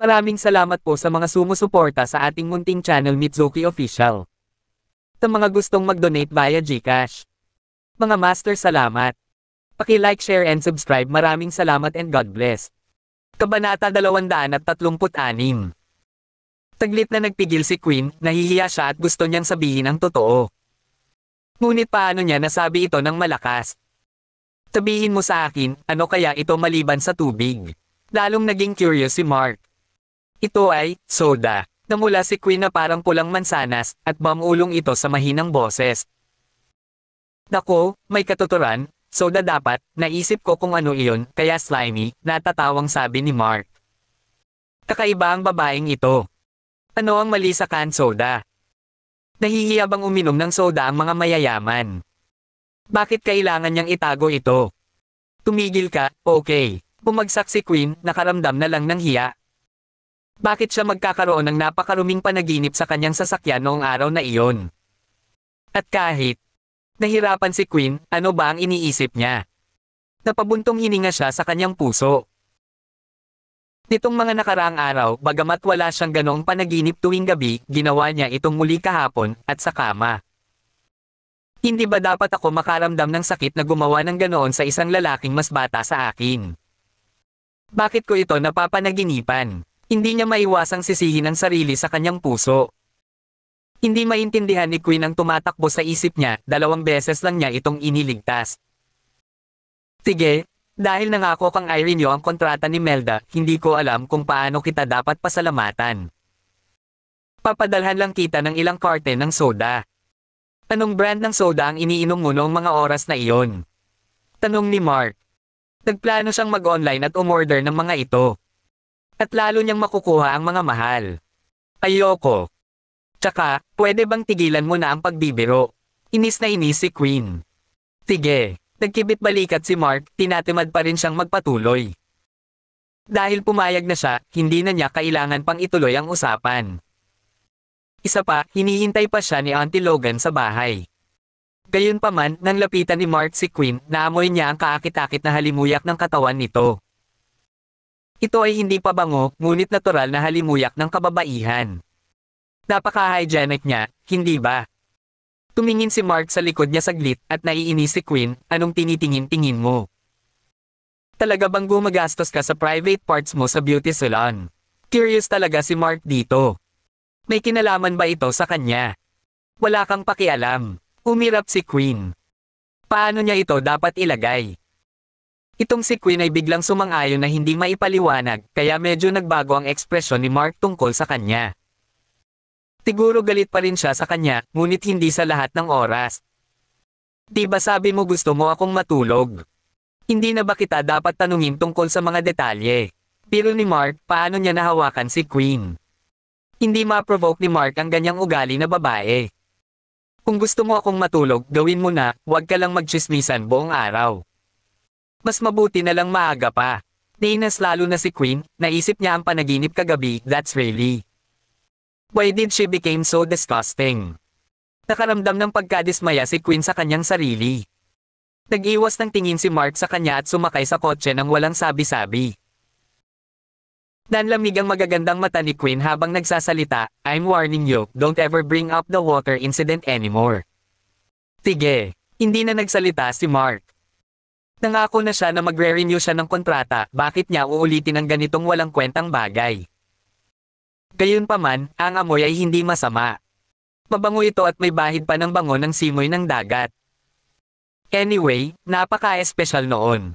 Maraming salamat po sa mga sumusuporta sa ating munting channel Mitsuki Official. Sa mga gustong mag-donate via GCash. Mga master, salamat. Paki-like, share and subscribe. Maraming salamat and God bless. Kabanata 236. Taglit na nagpigil si Queen, nahihiya siya at gusto niyang sabihin ang totoo. Ngunit paano niya nasabi ito ng malakas? Sabihin mo sa akin, ano kaya ito maliban sa tubig? Lalong naging curious si Mark. Ito ay soda. Namula si Queen na parang pulang mansanas at mamulong ito sa mahinang boses. Nako, may katuturan, soda dapat, naisip ko kung ano iyon, kaya slimy, natatawang sabi ni Mark. Kakaiba ang babaeng ito. Ano ang mali sa canned soda? Nahihiya bang uminom ng soda ang mga mayayaman? Bakit kailangan niyang itago ito? Tumigil ka, okay. Bumagsak si Queen, nakaramdam na lang ng hiya. Bakit siya magkakaroon ng napakaruming panaginip sa kanyang sasakyan noong araw na iyon? At kahit nahirapan si Queen, ano ba ang iniisip niya? Napabuntong hininga siya sa kanyang puso. Nitong mga nakaraang araw, bagamat wala siyang ganoong panaginip tuwing gabi, ginawa niya itong muli kahapon, at sa kama. Hindi ba dapat ako makaramdam ng sakit na gumawa ng ganoon sa isang lalaking mas bata sa akin? Bakit ko ito napapanaginipan? Hindi niya maiwasang sisihin ang sarili sa kanyang puso. Hindi maintindihan ni Queen ang tumatakbo sa isip niya, 2 beses lang niya itong iniligtas. Sige, dahil nangako kang i-renew ang kontrata ni Melda, hindi ko alam kung paano kita dapat pasalamatan. Papadalhan lang kita ng ilang karte ng soda. Anong brand ng soda ang iniinom mo noong mga oras na iyon? Tanong ni Mark. Nagplano siyang mag-online at umorder ng mga ito. At lalo niyang makukuha ang mga mahal. Ayoko. Tsaka, pwede bang tigilan mo na ang pagbibiro? Inis na inis si Queen. Sige, nagkibit balikat si Mark, tinatimad pa rin siyang magpatuloy. Dahil pumayag na siya, hindi na niya kailangan pang ituloy ang usapan. Isa pa, hinihintay pa siya ni Auntie Logan sa bahay. Gayunpaman, nang lapitan ni Mark si Queen, naamoy niya ang kaakit-akit na halimuyak ng katawan nito. Ito ay hindi pa bango, ngunit natural na halimuyak ng kababaihan. Napaka-hygienic niya, hindi ba? Tumingin si Mark sa likod niya saglit at naiinis si Queen, anong tinitingin-tingin mo? Talaga bang gumagastos ka sa private parts mo sa beauty salon? Curious talaga si Mark dito. May kinalaman ba ito sa kanya? Wala kang pakialam. Umirap si Queen. Paano niya ito dapat ilagay? Itong si Queen ay biglang sumang-ayon na hindi maipaliwanag, kaya medyo nagbago ang ekspresyon ni Mark tungkol sa kanya. Siguro galit pa rin siya sa kanya, ngunit hindi sa lahat ng oras. Di ba sabi mo gusto mo akong matulog? Hindi na ba kita dapat tanungin tungkol sa mga detalye? Pero ni Mark, paano niya nahawakan si Queen? Hindi ma-provoke ni Mark ang ganyang ugali na babae. Kung gusto mo akong matulog, gawin mo na, huwag ka lang magtsismisan buong araw. Mas mabuti na lang maaga pa. Nainas lalo na si Queen, naisip niya ang panaginip kagabi, that's really. Why did she became so disgusting? Nakaramdam ng pagkadismaya si Queen sa kanyang sarili. Nag-iwas ng tingin si Mark sa kanya at sumakay sa kotse nang walang sabi-sabi. Nanlamig ang magagandang mata ni Queen habang nagsasalita, I'm warning you, don't ever bring up the water incident anymore. Sige, hindi na nagsalita si Mark. Nangako na siya na magre-renew siya ng kontrata, bakit niya uulitin ang ganitong walang kwentang bagay? Gayunpaman, ang amoy ay hindi masama. Mabango ito at may bahid pa ng bango ng simoy ng dagat. Anyway, napaka-espesyal noon.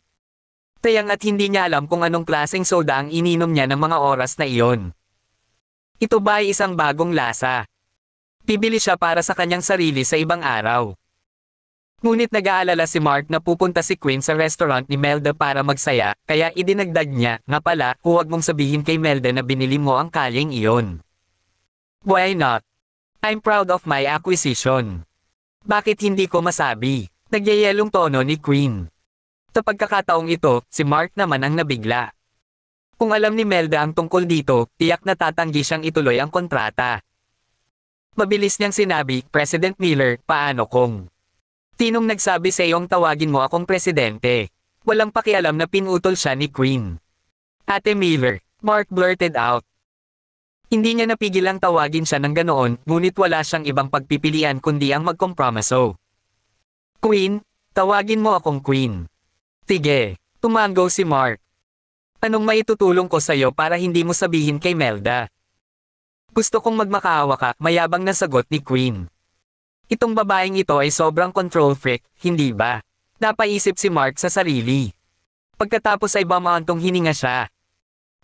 Tayang at hindi niya alam kung anong klaseng soda ang ininom niya ng mga oras na iyon. Ito ba ay isang bagong lasa? Bibili siya para sa kanyang sarili sa ibang araw. Ngunit nag-aalala si Mark na pupunta si Queen sa restaurant ni Melda para magsaya, kaya idinagdag niya, nga pala, huwag mong sabihin kay Melda na binili mo ang kalyeng iyon. Why not? I'm proud of my acquisition. Bakit hindi ko masabi? Nagyayelong tono ni Queen. Sa pagkakataong ito, si Mark naman ang nabigla. Kung alam ni Melda ang tungkol dito, tiyak na tatanggi siyang ituloy ang kontrata. Mabilis niyang sinabi, President Miller, paano kung? Sinong nagsabi sa iyong tawagin mo akong presidente? Walang pakialam na pinutol siya ni Queen. Ate Miller, Mark blurted out. Hindi niya napigilang tawagin siya ng ganoon, ngunit wala siyang ibang pagpipilian kundi ang magkompromiso. Queen, tawagin mo akong Queen. Sige, tumango si Mark. Anong maitutulong ko sa'yo para hindi mo sabihin kay Melda? Gusto kong magmakaawa ka, mayabang na sagot ni Queen. Itong babaeng ito ay sobrang control freak, hindi ba? Napaisip si Mark sa sarili. Pagkatapos ay bumantong hininga siya.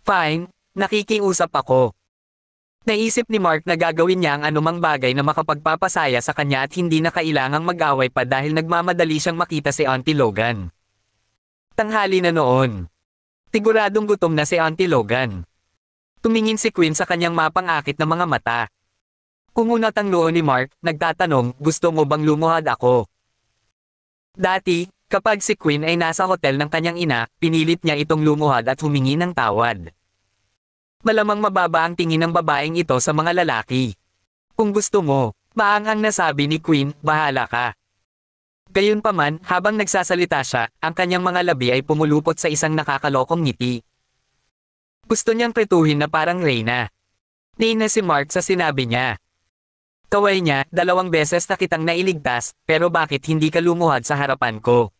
Fine, nakikiusap ako. Naisip ni Mark na gagawin niya ang anumang bagay na makapagpapasaya sa kanya at hindi na kailangang mag-away pa dahil nagmamadali siyang makita si Auntie Logan. Tanghali na noon. Siguradong gutom na si Auntie Logan. Tumingin si Queen sa kanyang mapangakit na mga mata. Kumunat ang noo ni Mark, nagtatanong, gusto mo bang lumuhad ako? Dati, kapag si Queen ay nasa hotel ng kanyang ina, pinilit niya itong lumuhad at humingi ng tawad. Malamang mababa ang tingin ng babaeng ito sa mga lalaki. Kung gusto mo, maanghang na sabi ni Queen, bahala ka. Gayunpaman, habang nagsasalita siya, ang kanyang mga labi ay pumulupot sa isang nakakalokong ngiti. Gusto niyang pretuhin na parang Reyna. Nina si Mark sa sinabi niya. Kaway niya, 2 beses na kitang nailigtas, pero bakit hindi ka lumuhad sa harapan ko?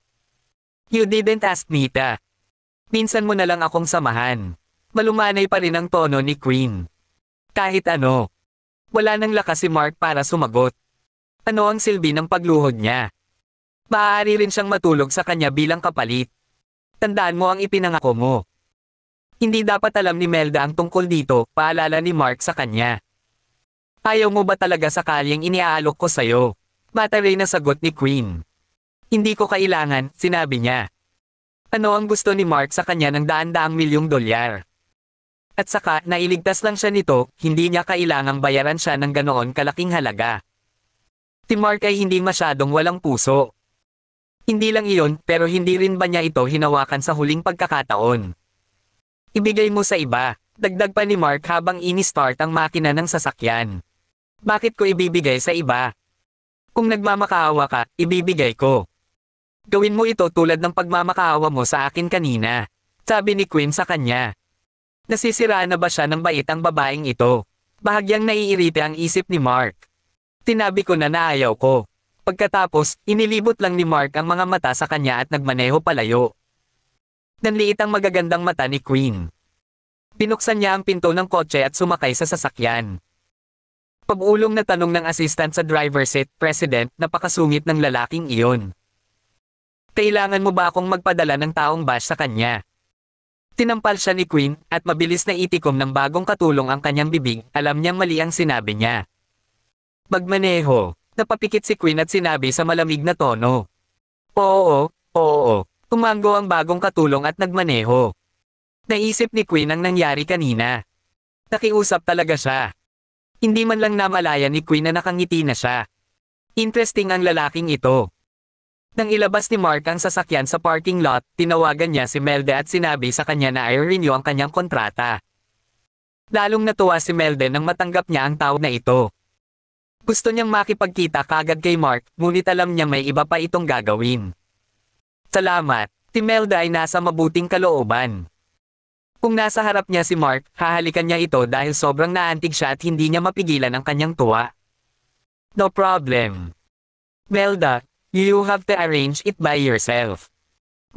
You didn't ask me ta. Minsan mo na lang akong samahan. Malumanay pa rin ang tono ni Queen. Kahit ano. Wala nang lakas si Mark para sumagot. Ano ang silbi ng pagluhod niya? Maaari rin siyang matulog sa kanya bilang kapalit. Tandaan mo ang ipinangako mo. Hindi dapat alam ni Melda ang tungkol dito, paalala ni Mark sa kanya. Ayaw mo ba talaga sakaling iniaalok ko sa'yo? Mataray na sagot ni Queen. Hindi ko kailangan, sinabi niya. Ano ang gusto ni Mark sa kanya ng daan-daang milyong dolyar? At saka, nailigtas lang siya nito, hindi niya kailangang bayaran siya ng ganoon kalaking halaga. Si Mark ay hindi masyadong walang puso. Hindi lang iyon, pero hindi rin ba niya ito hinawakan sa huling pagkakataon? Ibigay mo sa iba, dagdag pa ni Mark habang ini-start ang makina ng sasakyan. Bakit ko ibibigay sa iba? Kung nagmamakaawa ka, ibibigay ko. Gawin mo ito tulad ng pagmamakaawa mo sa akin kanina, sabi ni Queen sa kanya. Nasisiraan na ba siya ng bait ang babaeng ito? Bahagyang naiirite ang isip ni Mark. Tinabi ko na ayaw ko. Pagkatapos, inilibot lang ni Mark ang mga mata sa kanya at nagmaneho palayo. Nanliit ang magagandang mata ni Queen. Binuksan niya ang pinto ng kotse at sumakay sa sasakyan. Pag-ulong na tanong ng assistant sa driver's seat, President, napakasungit ng lalaking iyon. Kailangan mo ba akong magpadala ng taong bash sa kanya? Tinampal siya ni Queen, at mabilis na itikom ng bagong katulong ang kanyang bibig, alam niyang mali ang sinabi niya. Magmaneho. Napapikit si Queen at sinabi sa malamig na tono. Oo. Tumango ang bagong katulong at nagmaneho. Naisip ni Queen ang nangyari kanina. Nakiusap talaga siya. Hindi man lang namalaya ni Queen na nakangiti na siya. Interesting ang lalaking ito. Nang ilabas ni Mark ang sasakyan sa parking lot, tinawagan niya si Melda at sinabi sa kanya na i-renew ang kanyang kontrata. Lalong natuwa si Melda nang matanggap niya ang tawag na ito. Gusto niyang makipagkita kagad kay Mark, ngunit alam niya may iba pa itong gagawin. Salamat, si Melda ay nasa mabuting kalooban. Kung nasa harap niya si Mark, hahalikan niya ito dahil sobrang naantig siya at hindi niya mapigilan ang kanyang tuwa. No problem. Melda, you have to arrange it by yourself.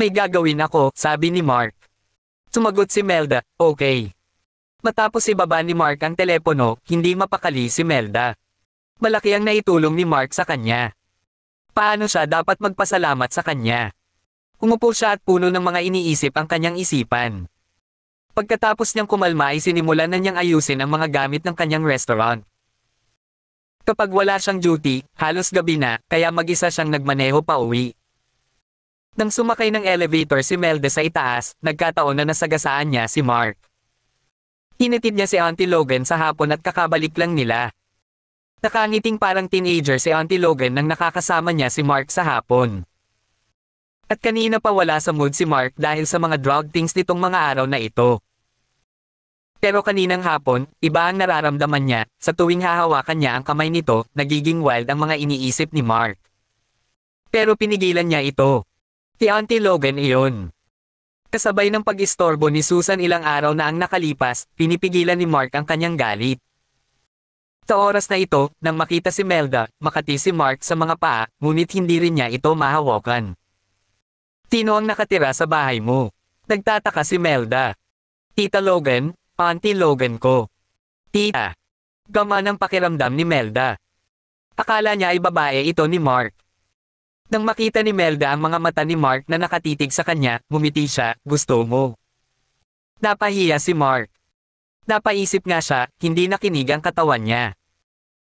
May gagawin ako, sabi ni Mark. Sumagot si Melda, okay. Matapos ibaba ni Mark ang telepono, hindi mapakali si Melda. Malaki ang naitulong ni Mark sa kanya. Paano siya dapat magpasalamat sa kanya? Umupo siya at puno ng mga iniisip ang kanyang isipan. Pagkatapos niyang kumalma ay sinimulan na niyang ayusin ang mga gamit ng kanyang restaurant. Kapag wala siyang duty, halos gabi na, kaya mag-isa siyang nagmaneho pa uwi. Nang sumakay ng elevator si Melda sa itaas, nagkataon na nasagasaan niya si Mark. Hinatid niya si Auntie Logan sa hapon at kakabalik lang nila. Nakangiting parang teenager si Auntie Logan nang nakakasama niya si Mark sa hapon. At kanina pa wala sa mood si Mark dahil sa mga drug things nitong mga araw na ito. Pero kaninang hapon, iba ang nararamdaman niya, sa tuwing hahawakan niya ang kamay nito, nagiging wild ang mga iniisip ni Mark. Pero pinigilan niya ito. Si Auntie Logan iyon. Kasabay ng pag-istorbo ni Susan ilang araw na ang nakalipas, pinipigilan ni Mark ang kanyang galit. Sa oras na ito, nang makita si Melda, makati si Mark sa mga paa, ngunit hindi rin niya ito mahawakan. Sino ang nakatira sa bahay mo? Nagtataka si Melda. Tita Logan, Auntie Logan ko. Tita. Gama ng pakiramdam ni Melda. Akala niya ay babae ito ni Mark. Nang makita ni Melda ang mga mata ni Mark na nakatitig sa kanya, ngumiti siya, gusto mo. Napahiya si Mark. Napaisip nga siya, hindi nakinig ang katawan niya.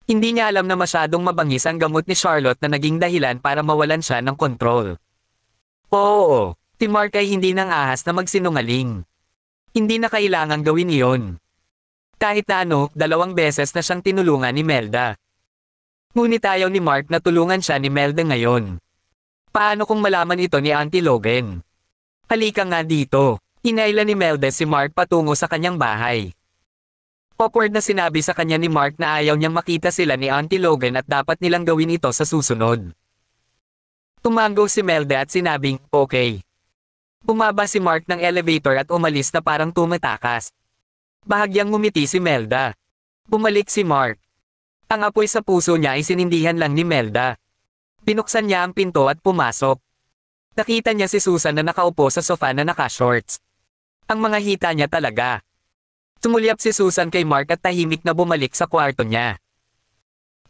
Hindi niya alam na masyadong mabangis ang gamot ni Charlotte na naging dahilan para mawalan siya ng kontrol. Oo, si Mark ay hindi nang ahas na magsinungaling. Hindi na kailangang gawin iyon. Kahit na 2 beses na siyang tinulungan ni Melda. Ngunit ayaw ni Mark na tulungan siya ni Melda ngayon. Paano kung malaman ito ni Auntie Logan? Halika nga dito. Inaila ni Melda si Mark patungo sa kanyang bahay. Awkward na sinabi sa kanya ni Mark na ayaw niyang makita sila ni Auntie Logan at dapat nilang gawin ito sa susunod. Tumango si Melda at sinabing, okay. Bumaba si Mark ng elevator at umalis na parang tumatakas. Bahagyang ngumiti si Melda. Bumalik si Mark. Ang apoy sa puso niya ay sinindihan lang ni Melda. Binuksan niya ang pinto at pumasok. Nakita niya si Susan na nakaupo sa sofa na naka-shorts. Ang mga hita niya talaga. Sumulyap si Susan kay Mark at tahimik na bumalik sa kwarto niya.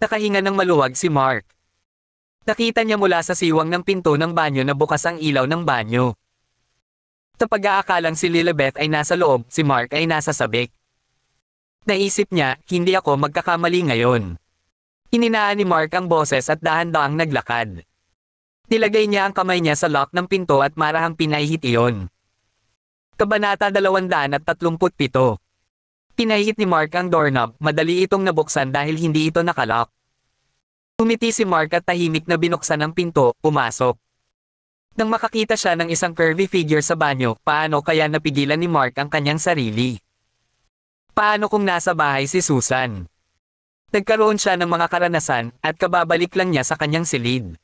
Nakahinga ng maluwag si Mark. Nakita niya mula sa siwang ng pinto ng banyo na bukas ang ilaw ng banyo. Sa pag-aakalang si Lilibet ay nasa loob, si Mark ay nasa sabik. Naisip niya, hindi ako magkakamali ngayon. Hininaan ni Mark ang boses at dahan-daang naglakad. Nilagay niya ang kamay niya sa lock ng pinto at marahang pinahihit iyon. Kabanata 237. Pinahihit ni Mark ang doorknob, madali itong nabuksan dahil hindi ito nakalock. Umiti si Mark at tahimik na binuksan ang pinto, pumasok. Nang makakita siya ng isang curvy figure sa banyo, paano kaya napigilan ni Mark ang kanyang sarili? Paano kung nasa bahay si Susan? Nagkaroon siya ng mga karanasan, at kababalik lang niya sa kanyang silid.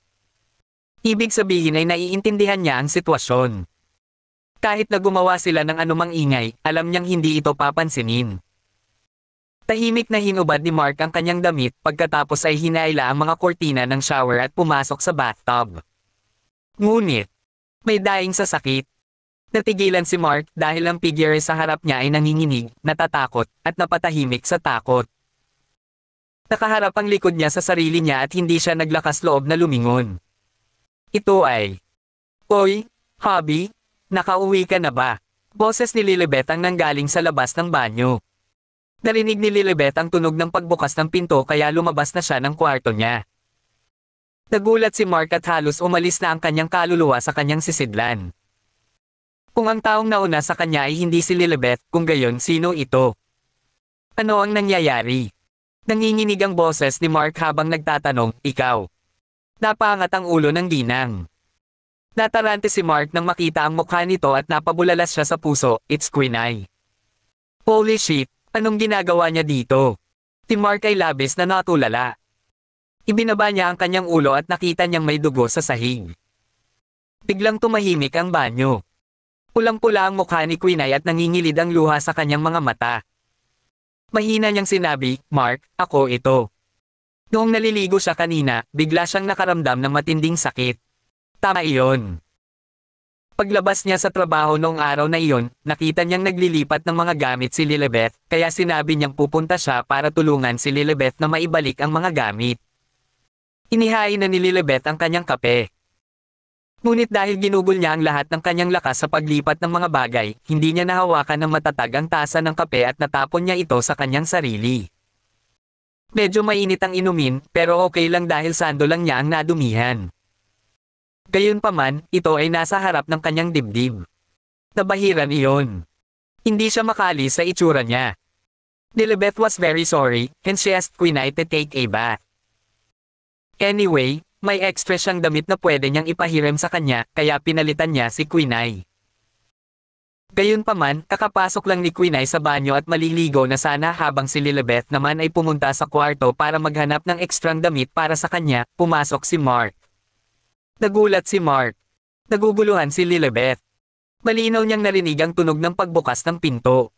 Ibig sabihin ay naiintindihan niya ang sitwasyon. Kahit na gumawa sila ng anumang ingay, alam niyang hindi ito papansinin. Tahimik na hinubad ni Mark ang kanyang damit pagkatapos ay hinaila ang mga kortina ng shower at pumasok sa bathtub. Ngunit, may daing sa sakit. Natigilan si Mark dahil ang figure sa harap niya ay nanginginig, natatakot, at napatahimik sa takot. Nakaharap ang likod niya sa sarili niya at hindi siya naglakas loob na lumingon. Ito ay, Oy, Hobby, nakauwi ka na ba? Boses ni Lilibet ang nanggaling sa labas ng banyo. Narinig ni Lilibet ang tunog ng pagbukas ng pinto kaya lumabas na siya ng kwarto niya. Nagulat si Mark at halos umalis na ang kanyang kaluluwa sa kanyang sisidlan. Kung ang taong nauna sa kanya ay hindi si Lilibet, kung gayon sino ito? Ano ang nangyayari? Nanginginig ang boses ni Mark habang nagtatanong, ikaw. Napaangat ang ulo ng ginang. Natarante si Mark nang makita ang mukha nito at napabulalas siya sa puso, it's Queen Ai. Holy shit, anong ginagawa niya dito? Si Mark ay labis na natulala. Ibinaba niya ang kanyang ulo at nakita niyang may dugo sa sahig. Biglang tumahimik ang banyo. Pulang-pula ang mukha ni Queen Ai at nangingilid ang luha sa kanyang mga mata. Mahina niyang sinabi, Mark, ako ito. Noong naliligo siya kanina, bigla siyang nakaramdam ng matinding sakit. Tama iyon. Paglabas niya sa trabaho noong araw na iyon, nakita niyang naglilipat ng mga gamit si Lilibet, kaya sinabi niyang pupunta siya para tulungan si Lilibet na maibalik ang mga gamit. Inihain na ni Lilibet ang kanyang kape. Ngunit dahil ginugol niya ang lahat ng kanyang lakas sa paglipat ng mga bagay, hindi niya nahawakan ng matatag ang tasa ng kape at natapon niya ito sa kanyang sarili. Medyo mainit ang inumin, pero okay lang dahil sando lang niya ang nadumihan. Gayunpaman, ito ay nasa harap ng kanyang dibdib. Nabahiran iyon. Hindi siya makalis sa itsura niya. Lilibet was very sorry, and she asked Queen Ai to take a bath. Anyway, may extra siyang damit na pwede niyang ipahiram sa kanya, kaya pinalitan niya si Queen Ai. Gayunpaman, kakapasok lang ni Queen Ai sa banyo at maliligo na sana habang si Lilibet naman ay pumunta sa kwarto para maghanap ng ekstrang damit para sa kanya, pumasok si Mark. Nagulat si Mark. Naguguluhan si Lilibet. Malinaw niyang narinig ang tunog ng pagbukas ng pinto.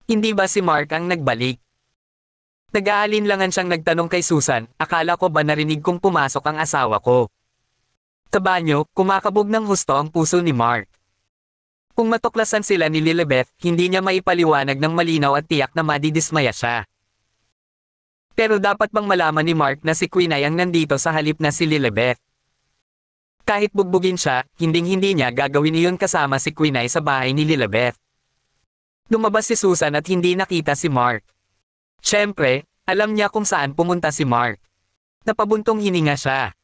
Hindi ba si Mark ang nagbalik? Nag-aalinlangan siyang nagtanong kay Susan, akala ko ba narinig kong pumasok ang asawa ko? Sa banyo, kumakabog ng husto ang puso ni Mark. Kung matuklasan sila ni Lilibeth, hindi niya maipaliwanag ng malinaw at tiyak na madidismaya siya. Pero dapat bang malaman ni Mark na si Queen ay ang nandito sa halip na si Lilibeth? Kahit bugbugin siya, hinding-hindi niya gagawin iyon kasama si Queen ay sa bahay ni Lilibeth. Lumabas si Susan at hindi nakita si Mark. Siyempre, alam niya kung saan pumunta si Mark. Napabuntong hininga siya.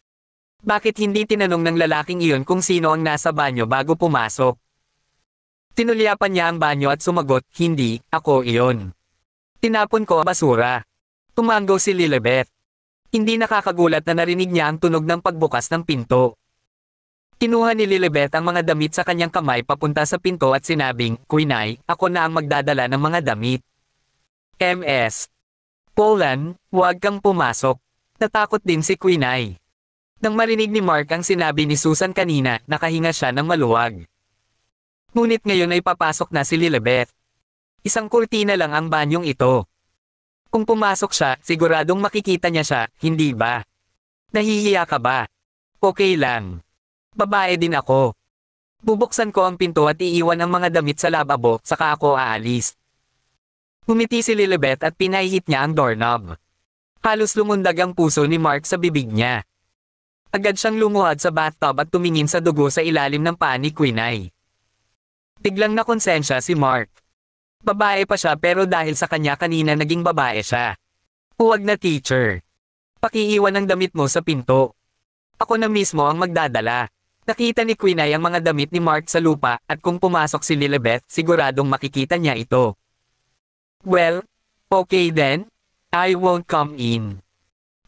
Bakit hindi tinanong ng lalaking iyon kung sino ang nasa banyo bago pumasok? Tinulyapan niya ang banyo at sumagot, hindi, ako iyon. Tinapon ko ang basura. Tumanggaw si Lilibeth. Hindi nakakagulat na narinig niya ang tunog ng pagbukas ng pinto. Kinuha ni Lilibeth ang mga damit sa kanyang kamay papunta sa pinto at sinabing, Quinay, ako na ang magdadala ng mga damit. MS. Polan, huwag kang pumasok. Natakot din si Quinay. Nang marinig ni Mark ang sinabi ni Susan kanina, nakahinga siya ng maluwag. Ngunit ngayon ay papasok na si Lilibeth. Isang kurtina lang ang banyong ito. Kung pumasok siya, siguradong makikita niya siya, hindi ba? Nahihiya ka ba? Okay lang. Babae din ako. Bubuksan ko ang pinto at iiwan ang mga damit sa lababo, saka ako aalis. Ngumiti si Lilibeth at pinahihit niya ang doorknob. Halos lumundag ang puso ni Mark sa bibig niya. Agad siyang lumuhad sa bathtub at tumingin sa dugo sa ilalim ng paa ni Quinay. Biglang nakonsensya si Mark. Babae pa siya pero dahil sa kanya kanina naging babae siya. Huwag na teacher. Pakiiwan ang damit mo sa pinto. Ako na mismo ang magdadala. Nakita ni Quinay ang mga damit ni Mark sa lupa at kung pumasok si Lilibeth siguradong makikita niya ito. Well, okay then. I won't come in.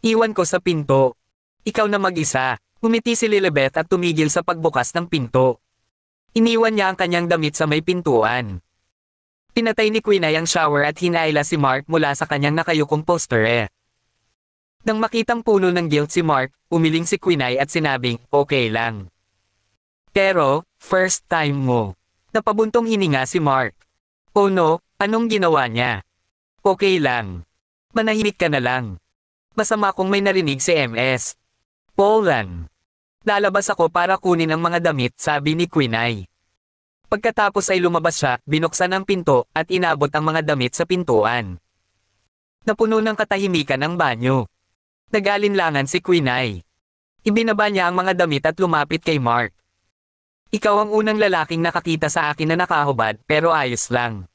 Iwan ko sa pinto. Ikaw na mag-isa. Ngumiti si Lilibeth at tumigil sa pagbukas ng pinto. Iniwan niya ang kanyang damit sa may pintuan. Pinatay ni Quinay ang shower at hinaila si Mark mula sa kanyang nakayukong poster. Nang makitang puno ng guilt si Mark, umiling si Quinay at sinabing, okay lang. Pero, first time mo. Napabuntong hininga si Mark. Oh no, anong ginawa niya? Okay lang. Manahimik ka na lang. Masama kung may narinig si MS. Polan. Lalabas ako para kunin ang mga damit, sabi ni Quinay. Pagkatapos ay lumabas siya, binuksan ang pinto, at inabot ang mga damit sa pintuan. Napuno ng katahimikan ang banyo. Nag-alinlangan si Quinay. Ibinaba niya ang mga damit at lumapit kay Mark. Ikaw ang unang lalaking nakakita sa akin na nakahubad, pero ayos lang.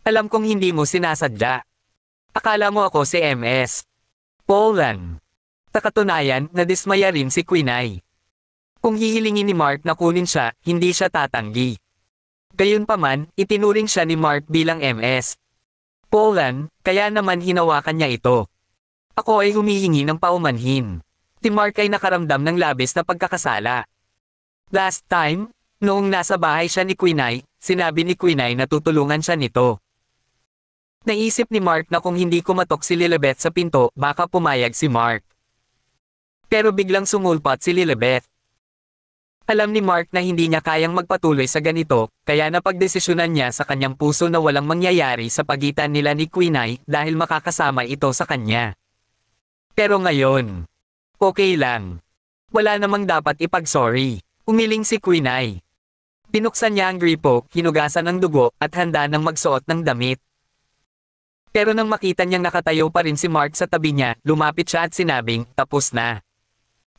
Alam kong hindi mo sinasadya. Akala mo ako si MS. Polan. Sa katunayan, nadismaya rin si Quinay. Kung hihilingin ni Mark na kunin siya, hindi siya tatanggi. Gayunpaman, itinuring siya ni Mark bilang MS. Polan, kaya naman hinawakan niya ito. Ako ay humihingi ng paumanhin. Si Mark ay nakaramdam ng labis na pagkakasala. Last time, noong nasa bahay siya ni Quinay, sinabi ni Quinay na tutulungan siya nito. Naisip ni Mark na kung hindi kumatok si Lilibeth sa pinto, baka pumayag si Mark. Pero biglang sumulpat si Lilibeth. Alam ni Mark na hindi niya kayang magpatuloy sa ganito, kaya napagdesisyonan niya sa kanyang puso na walang mangyayari sa pagitan nila ni Quinay dahil makakasama ito sa kanya. Pero ngayon, okay lang. Wala namang dapat ipag-sorry. Umiling si Quinay. Binuksan niya ang gripo, hinugasan ng dugo, at handa nang magsuot ng damit. Pero nang makita niyang nakatayo pa rin si Mark sa tabi niya, lumapit siya at sinabing, tapos na.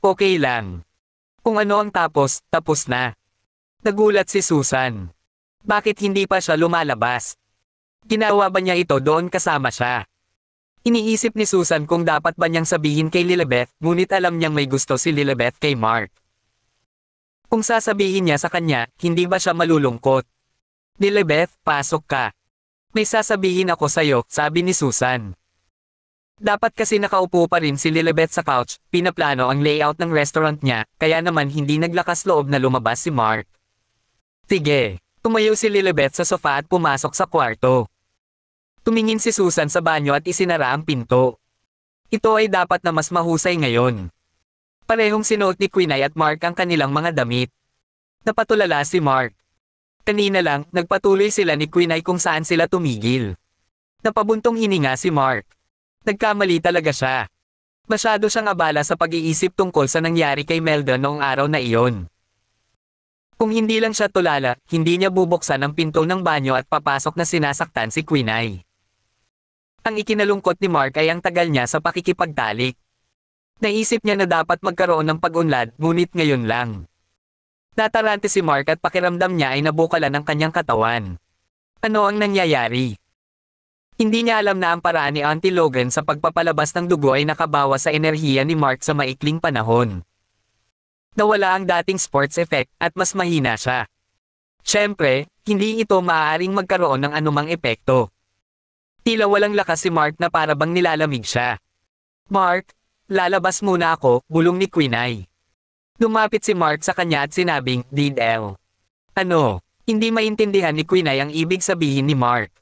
Okay lang. Kung ano ang tapos, tapos na. Nagulat si Susan. Bakit hindi pa siya lumalabas? Ginawa ba niya ito doon kasama siya? Iniisip ni Susan kung dapat ba niyang sabihin kay Lilibeth, ngunit alam niyang may gusto si Lilibeth kay Mark. Kung sasabihin niya sa kanya, hindi ba siya malulungkot? Lilibeth, pasok ka. May sasabihin ako sa'yo, sabi ni Susan. Dapat kasi nakaupo pa rin si Lilibeth sa couch, pinaplano ang layout ng restaurant niya, kaya naman hindi naglakas loob na lumabas si Mark. Sige, tumayo si Lilibeth sa sofa at pumasok sa kwarto. Tumingin si Susan sa banyo at isinara ang pinto. Ito ay dapat na mas mahusay ngayon. Parehong sinuot ni Quinay at Mark ang kanilang mga damit. Napatulala si Mark. Kanina lang, nagpatuloy sila ni Queen ay kung saan sila tumigil. Napabuntong hininga si Mark. Nagkamali talaga siya. Masyado siyang abala sa pag-iisip tungkol sa nangyari kay Melda noong araw na iyon. Kung hindi lang siya tulala, hindi niya bubuksan ang pinto ng banyo at papasok na sinasaktan si Queen ay. Ang ikinalungkot ni Mark ay ang tagal niya sa pakikipagtalik. Naisip niya na dapat magkaroon ng pag-unlad, ngunit ngayon lang. Natarante si Mark at pakiramdam niya ay nabukalan ng kanyang katawan. Ano ang nangyayari? Hindi niya alam na ang paraan ni Auntie Logan sa pagpapalabas ng dugo ay nakabawas sa enerhiya ni Mark sa maikling panahon. Nawala ang dating sports effect at mas mahina siya. Siyempre, hindi ito maaaring magkaroon ng anumang epekto. Tila walang lakas si Mark na para bang nilalamig siya. Mark, lalabas muna ako, bulong ni Queen ay. Lumapit si Mark sa kanya at sinabing, Did L. Ano? Hindi maintindihan ni Queen ay ang ibig sabihin ni Mark.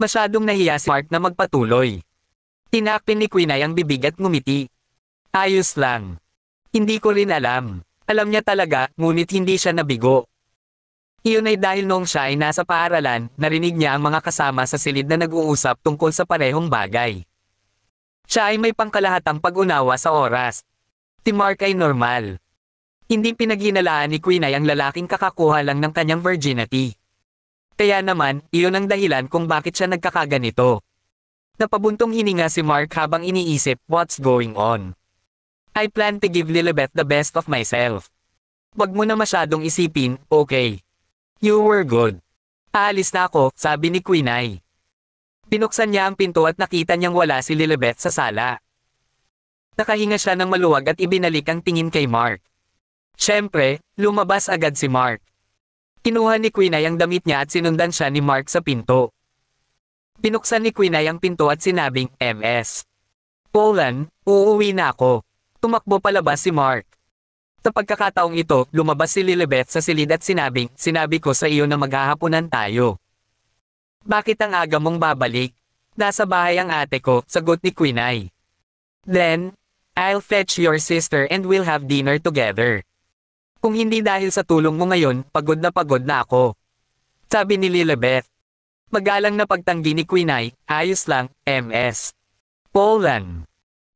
Masyadong nahiya si Mark na magpatuloy. Tinakpin ni Queen ay ang bibig at ngumiti. Ayos lang. Hindi ko rin alam. Alam niya talaga, ngunit hindi siya nabigo. Iyon ay dahil noong siya ay nasa paaralan, narinig niya ang mga kasama sa silid na nag-uusap tungkol sa parehong bagay. Siya ay may pangkalahatang pag-unawa sa oras. Si Mark ay normal. Hindi pinaghinalaan ni Queen ay ang lalaking kakakuha lang ng kanyang virginity. Kaya naman, iyon ang dahilan kung bakit siya nagkakaganito. Napabuntong hininga si Mark habang iniisip, what's going on? I plan to give Lilibet the best of myself. Wag mo na masyadong isipin, okay? You were good. Aalis na ako, sabi ni Queen ay. Binuksan niya ang pinto at nakita niyang wala si Lilibet sa sala. Nakahinga siya ng maluwag at ibinalik ang tingin kay Mark. Siyempre, lumabas agad si Mark. Kinuha ni Queen ay ang damit niya at sinundan siya ni Mark sa pinto. Binuksan ni Queen ay ang pinto at sinabing, MS. Polan, uuwi na ako. Tumakbo palabas si Mark. Sa pagkakataong ito, lumabas si Lilibet sa silid at sinabing, sinabi ko sa iyo na maghahapunan tayo. Bakit ang aga mong babalik? Nasa bahay ang ate ko, sagot ni Queen ay. Then, I'll fetch your sister and we'll have dinner together. Kung hindi dahil sa tulong mo ngayon, pagod na ako. Sabi ni Lilibet. Magalang na pagtanggi ni Queen ay, ayos lang, MS. Polan.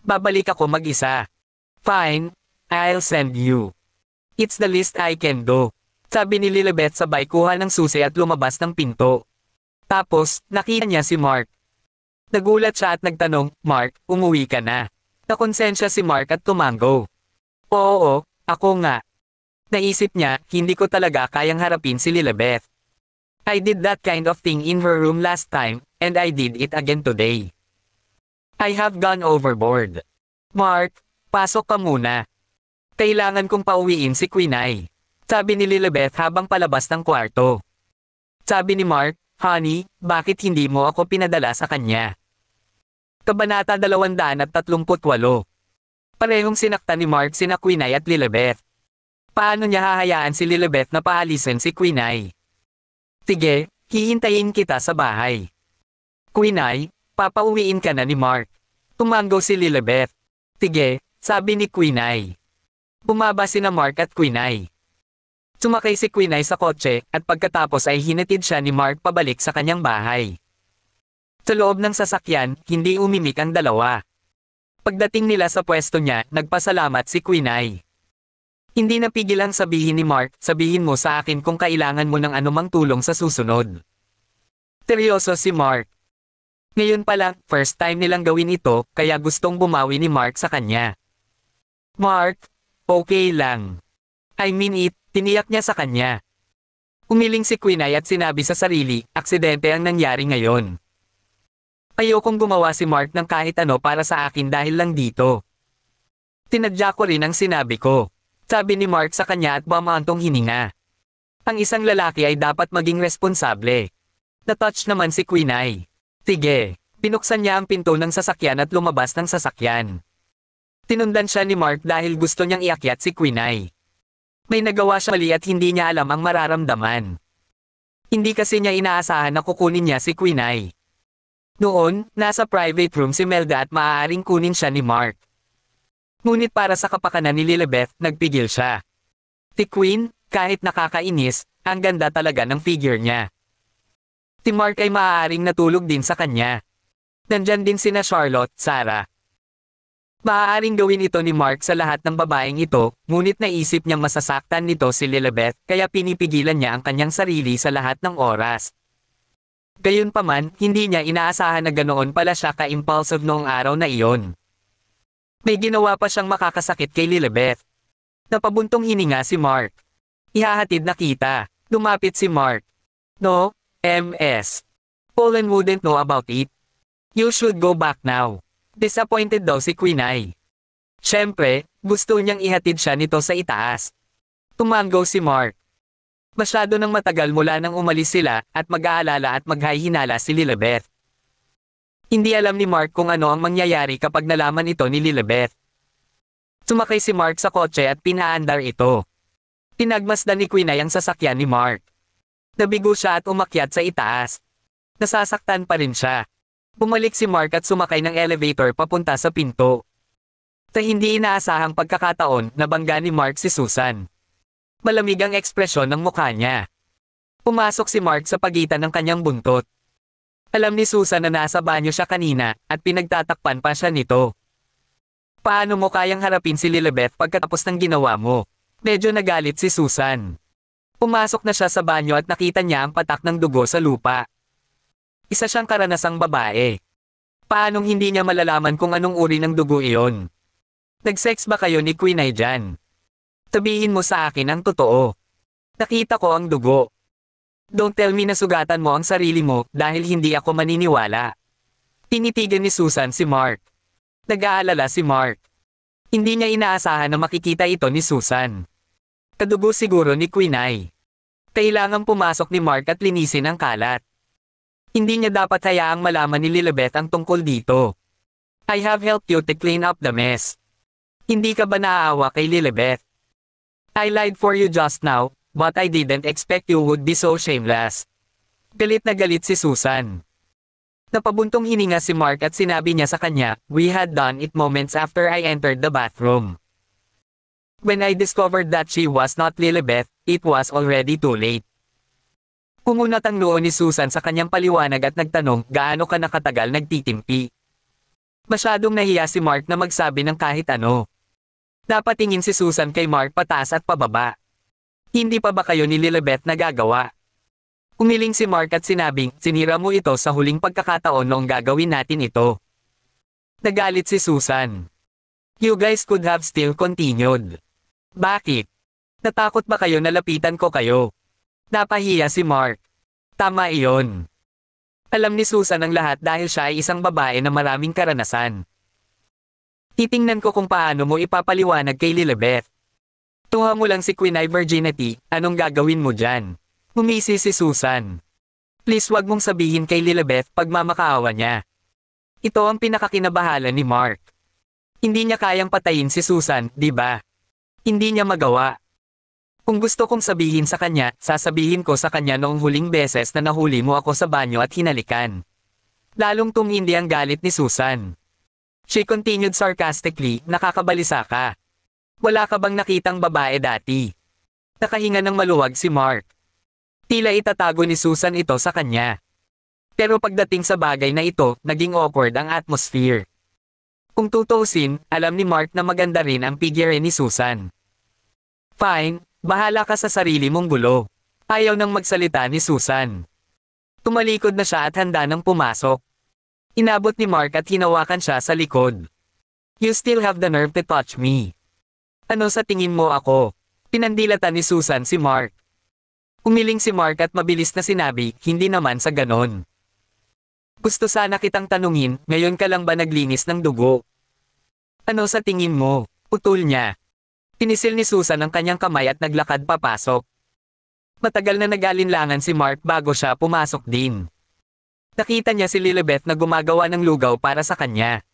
Babalik ako mag-isa. Fine, I'll send you. It's the least I can do. Sabi ni Lilibet sabay kuha ng susi at lumabas ng pinto. Tapos, nakita niya si Mark. Nagulat siya at nagtanong, Mark, umuwi ka na. Nakonsensya si Mark at tumango. Oo, ako nga. Naisip niya, hindi ko talaga kayang harapin si Lilibet. I did that kind of thing in her room last time, and I did it again today. I have gone overboard. Mark, pasok ka muna. Kailangan kong pauwiin si Queen ay. Sabi ni Lilibet habang palabas ng kwarto. Sabi ni Mark, Honey, bakit hindi mo ako pinadala sa kanya? Kabanata 238. Parehong sinaktan ni Mark sina Queen ay at Lilibet. Paano niya hahayaan si Lilibet na paalisin si Queen ay? Sige, hihintayin kita sa bahay. Queen ay, papauwiin ka na ni Mark. Tumango si Lilibet. Sige, sabi ni Queen ay. Bumaba sina Mark at Queen ay. Sumakay si Queen ay sa kotse at pagkatapos ay hinatid siya ni Mark pabalik sa kanyang bahay. Sa loob ng sasakyan, hindi umimik ang dalawa. Pagdating nila sa pwesto niya, nagpasalamat si Queen ay. Hindi napigil ang sabihin ni Mark, sabihin mo sa akin kung kailangan mo ng anumang tulong sa susunod. Seryoso si Mark. Ngayon pa lang, first time nilang gawin ito, kaya gustong bumawi ni Mark sa kanya. Mark, okay lang. I mean it, tiniyak niya sa kanya. Umiling si Queen ay at sinabi sa sarili, aksidente ang nangyari ngayon. Ayokong gumawa si Mark ng kahit ano para sa akin dahil lang dito. Tinadya ko rin ang sinabi ko. Sabi ni Mark sa kanya at bumantong hininga. Ang isang lalaki ay dapat maging responsable. Na-touch naman si Queen ay. Sige, pinuksan niya ang pinto ng sasakyan at lumabas ng sasakyan. Tinundan siya ni Mark dahil gusto niyang iakyat si Queen ay. May nagawa siya mali at hindi niya alam ang mararamdaman. Hindi kasi niya inaasahan na kukunin niya si Queen ay. Noon, nasa private room si Melda at maaaring kunin siya ni Mark. Ngunit para sa kapakanan ni Lilibet, nagpigil siya. Si Queen, kahit nakakainis, ang ganda talaga ng figure niya. Si Mark ay maaaring natulog din sa kanya. Nandyan din sina Charlotte, Sarah. Maaaring gawin ito ni Mark sa lahat ng babaeng ito, ngunit naisip niyang masasaktan nito si Lilibeth kaya pinipigilan niya ang kanyang sarili sa lahat ng oras. Gayunpaman, hindi niya inaasahan na ganoon pala siya ka-impulsive noong araw na iyon. May ginawa pa siyang makakasakit kay Lilibeth. Napabuntong hininga si Mark. Ihahatid na kita. Lumapit si Mark. No, MS. Polen wouldn't know about it. You should go back now. Disappointed daw si Quinay. Siyempre, gusto niyang ihatid siya nito sa itaas. Tumango si Mark. Masyado nang matagal mula nang umalis sila at mag-aalala at maghahinala si Lilibeth. Hindi alam ni Mark kung ano ang mangyayari kapag nalaman ito ni Lilibeth. Sumakay si Mark sa kotse at pinaandar ito. Tinagmasdan ni Quinay ang sasakyan ni Mark. Nabigo siya at umakyat sa itaas. Nasasaktan pa rin siya. Bumalik si Mark at sumakay ng elevator papunta sa pinto. Sa hindi inaasahang pagkakataon, nabangga ni Mark si Susan. Malamig ang ekspresyon ng mukha niya. Pumasok si Mark sa pagitan ng kanyang buntot. Alam ni Susan na nasa banyo siya kanina at pinagtatakpan pa siya nito. Paano mo kayang harapin si Lilibeth pagkatapos ng ginawa mo? Medyo nagalit si Susan. Pumasok na siya sa banyo at nakita niya ang patak ng dugo sa lupa. Isa siyang karanasang babae. Paanong hindi niya malalaman kung anong uri ng dugo iyon? Nag-sex ba kayo ni Quinay dyan? Sabihin mo sa akin ang totoo. Nakita ko ang dugo. Don't tell me na sugatan mo ang sarili mo dahil hindi ako maniniwala. Tinitigan ni Susan si Mark. Nag-aalala si Mark. Hindi niya inaasahan na makikita ito ni Susan. Kadugo siguro ni Quinay. Kailangang pumasok ni Mark at linisin ang kalat. Hindi niya dapat hayaang malaman ni Lilibeth ang tungkol dito. I have helped you to clean up the mess. Hindi ka ba naaawa kay Lilibeth? I lied for you just now, but I didn't expect you would be so shameless. Galit na galit si Susan. Napabuntong hininga si Mark at sinabi niya sa kanya, we had done it moments after I entered the bathroom. When I discovered that she was not Lilibeth, it was already too late. Kumunat ang noo ni Susan sa kanyang paliwanag at nagtanong, gaano ka nakatagal nagtitimpi? Masyadong nahiya si Mark na magsabi ng kahit ano. Napatingin si Susan kay Mark pataas at pababa. Hindi pa ba kayo ni Lilibeth nagagawa? Umiling si Mark at sinabing, sinira mo ito sa huling pagkakataon noong gagawin natin ito. Nagalit si Susan. You guys could have still continued. Bakit? Natakot ba kayo na lapitan ko kayo? Napahiya si Mark. Tama iyon. Alam ni Susan ang lahat dahil siya ay isang babae na maraming karanasan. Titingnan ko kung paano mo ipapaliwanag kay Lilibeth. Tuha mo lang si Quinay virginity, anong gagawin mo dyan? Humisi si Susan. Please wag mong sabihin kay Lilibeth pag mamakaawa niya. Ito ang pinakakinabahala ni Mark. Hindi niya kayang patayin si Susan, di ba? Hindi niya magawa. Kung gusto kong sabihin sa kanya, sasabihin ko sa kanya noong huling beses na nahuli mo ako sa banyo at hinalikan. Lalong tumindi ang galit ni Susan. She continued sarcastically, nakakabalisa ka. Wala ka bang nakitang babae dati? Nakahinga ng maluwag si Mark. Tila itatago ni Susan ito sa kanya. Pero pagdating sa bagay na ito, naging awkward ang atmosphere. Kung tutuusin, alam ni Mark na maganda rin ang figure ni Susan. Fine, bahala ka sa sarili mong gulo. Ayaw nang magsalita ni Susan. Tumalikod na siya at handa nang pumasok. Inabot ni Mark at hinawakan siya sa likod. You still have the nerve to touch me. Ano sa tingin mo ako? Pinandilatan ni Susan si Mark. Umiling si Mark at mabilis na sinabi, hindi naman sa ganon. Gusto sana kitang tanungin, ngayon ka lang ba naglinis ng dugo? Ano sa tingin mo? Putol niya. Pinisil ni Susan ang kanyang kamay at naglakad papasok. Matagal na nag-alinlangan si Mark bago siya pumasok din. Nakita niya si Lilibeth na gumagawa ng lugaw para sa kanya.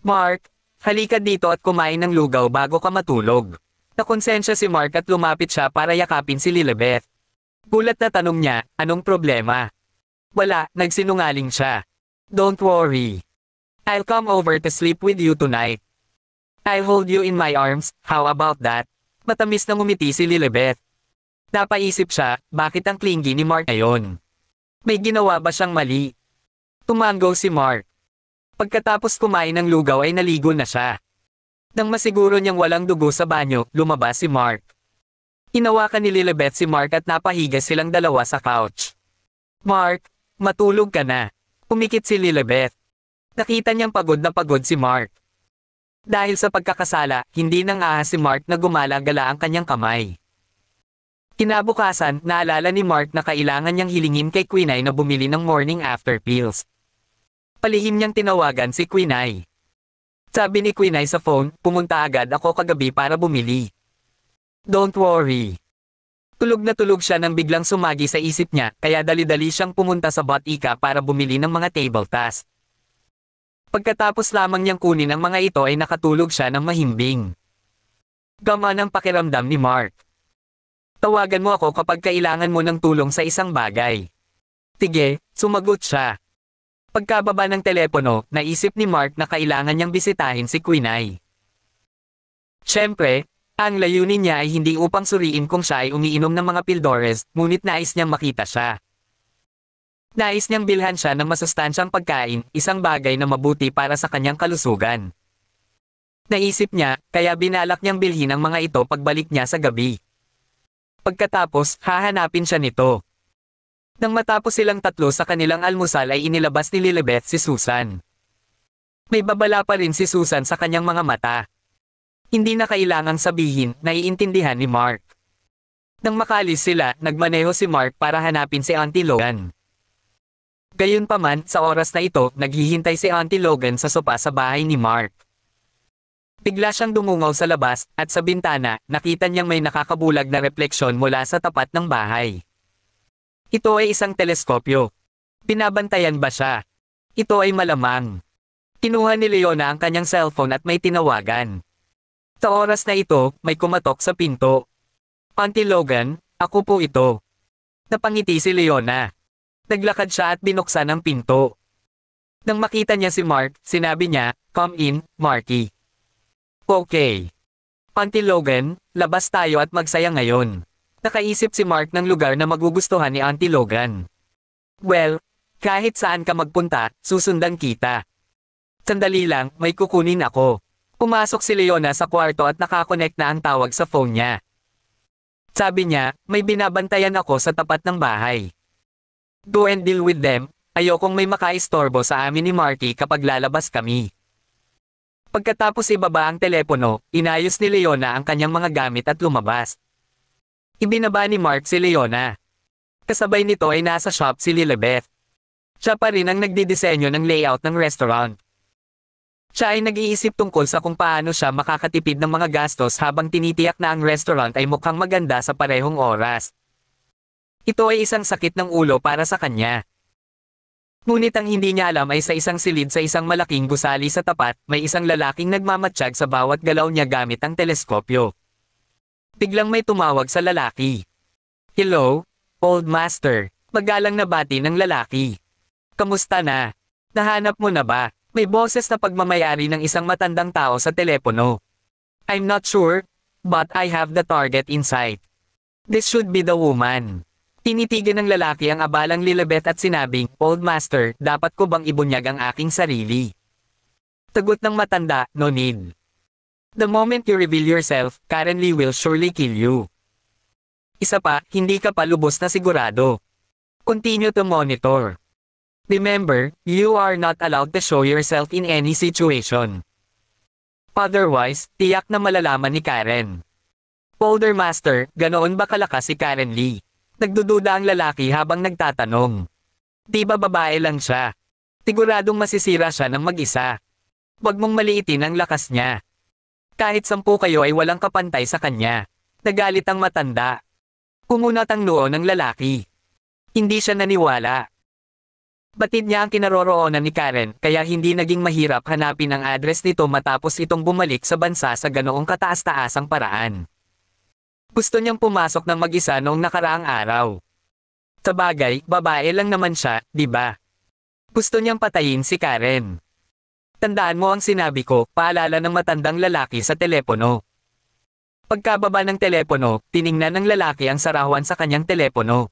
Mark, halika dito at kumain ng lugaw bago ka matulog. Nakonsensya si Mark at lumapit siya para yakapin si Lilibeth. Gulat na tanong niya, anong problema? Wala, nagsinungaling siya. Don't worry. I'll come over to sleep with you tonight. I'll hold you in my arms, how about that? Matamis na ngumiti si Lilibeth. Napaisip siya, bakit ang clingy ni Mark ngayon? May ginawa ba siyang mali? Tumango si Mark. Pagkatapos kumain ng lugaw ay naligo na siya. Nang masiguro niyang walang dugo sa banyo, lumabas si Mark. Hinawakan ni Lilibet si Mark at napahiga silang dalawa sa couch. Mark, matulog ka na. Pumikit si Lilibet. Nakita niyang pagod na pagod si Mark. Dahil sa pagkakasala, hindi nang ahas si Mark na gumala-gala ang kanyang kamay. Kinabukasan, naalala ni Mark na kailangan niyang hilingin kay Quinay na bumili ng morning after pills. Palihim niyang tinawagan si Quinay. Sabi ni Quinay sa phone, pumunta agad ako kagabi para bumili. Don't worry. Tulog na tulog siya nang biglang sumagi sa isip niya, kaya dali-dali siyang pumunta sa Botica para bumili ng mga table tasks. Pagkatapos lamang niyang kunin ang mga ito ay nakatulog siya ng mahimbing. Gamaan ang pakiramdam ni Mark. Tawagan mo ako kapag kailangan mo ng tulong sa isang bagay. Sige, sumagot siya. Pagkababa ng telepono, naisip ni Mark na kailangan niyang bisitahin si Quinay. Siyempre, ang layunin niya ay hindi upang suriin kung siya ay umiinom ng mga pildores, ngunit nais niyang makita siya. Nais niyang bilhan siya ng masustansyang pagkain, isang bagay na mabuti para sa kanyang kalusugan. Naisip niya, kaya binalak niyang bilhin ang mga ito pagbalik niya sa gabi. Pagkatapos, hahanapin siya nito. Nang matapos silang tatlo sa kanilang almusal ay inilabas ni Lilibet si Susan. May babala pa rin si Susan sa kanyang mga mata. Hindi na kailangang sabihin, naiintindihan ni Mark. Nang makalis sila, nagmaneho si Mark para hanapin si Auntie Logan. Gayunpaman, sa oras na ito, naghihintay si Auntie Logan sa sopa sa bahay ni Mark. Bigla siyang dumungaw sa labas, at sa bintana, nakita niyang may nakakabulag na refleksyon mula sa tapat ng bahay. Ito ay isang teleskopyo. Binabantayan ba siya? Ito ay malamang. Kinuha ni Leona ang kanyang cellphone at may tinawagan. Sa oras na ito, may kumatok sa pinto. Auntie Logan, ako po ito. Napangiti si Leona. Naglakad siya at binuksan ang pinto. Nang makita niya si Mark, sinabi niya, "Come in, Marky." Okay. Auntie Logan, labas tayo at magsaya ngayon. Nakaisip si Mark ng lugar na magugustuhan ni Auntie Logan. Well, kahit saan ka magpunta, susundan kita. Sandali lang, may kukunin ako. Pumasok si Leona sa kwarto at nakakonect na ang tawag sa phone niya. Sabi niya, may binabantayan ako sa tapat ng bahay. Go and deal with them, ayokong may makaistorbo sa amin ni Marky kapag lalabas kami. Pagkatapos ibaba ang telepono, inayos ni Leona ang kanyang mga gamit at lumabas. Ibinaba ni Mark si Leona. Kasabay nito ay nasa shop si Lilibet. Siya pa rin ang nagdidisenyo ng layout ng restaurant. Siya ay nag-iisip tungkol sa kung paano siya makakatipid ng mga gastos habang tinitiyak na ang restaurant ay mukhang maganda sa parehong oras. Ito ay isang sakit ng ulo para sa kanya. Ngunit ang hindi niya alam ay sa isang silid sa isang malaking gusali sa tapat, may isang lalaking nagmamatsyag sa bawat galaw niya gamit ang teleskopyo. Biglang may tumawag sa lalaki. Hello, old master. Magalang na bati ng lalaki. Kamusta na? Nahanap mo na ba? May boses na pagmamayari ng isang matandang tao sa telepono. I'm not sure, but I have the target in sight. This should be the woman. Tinitigan ng lalaki ang abalang Lilibet at sinabing, Old master, dapat ko bang ibunyag ang aking sarili? Tagot ng matanda, no need. The moment you reveal yourself, Karen Lee will surely kill you. Isa pa, hindi ka pa lubos na sigurado. Continue to monitor. Remember, you are not allowed to show yourself in any situation. Otherwise, tiyak na malalaman ni Karen. Older master, ganoon ba kalakas si Karen Lee? Nagdududa ang lalaki habang nagtatanong. Di ba babae lang siya? Siguradong masisira siya ng mag-isa. Huwag mong maliitin ang lakas niya. Kahit 10 kayo ay walang kapantay sa kanya. Nagalit ang matanda. Kumunat ang noo ng lalaki. Hindi siya naniwala. Batid niya ang kinaroroonan ni Karen, kaya hindi naging mahirap hanapin ang address nito matapos itong bumalik sa bansa sa ganoong kataas-taasang paraan. Gusto niyang pumasok ng mag-isa noong nakaraang araw. Sa bagay, babae lang naman siya, di ba? Gusto niyang patayin si Karen. Tandaan mo ang sinabi ko, paalala ng matandang lalaki sa telepono. Pagkababa ng telepono, tiningnan ng lalaki ang sarawan sa kanyang telepono.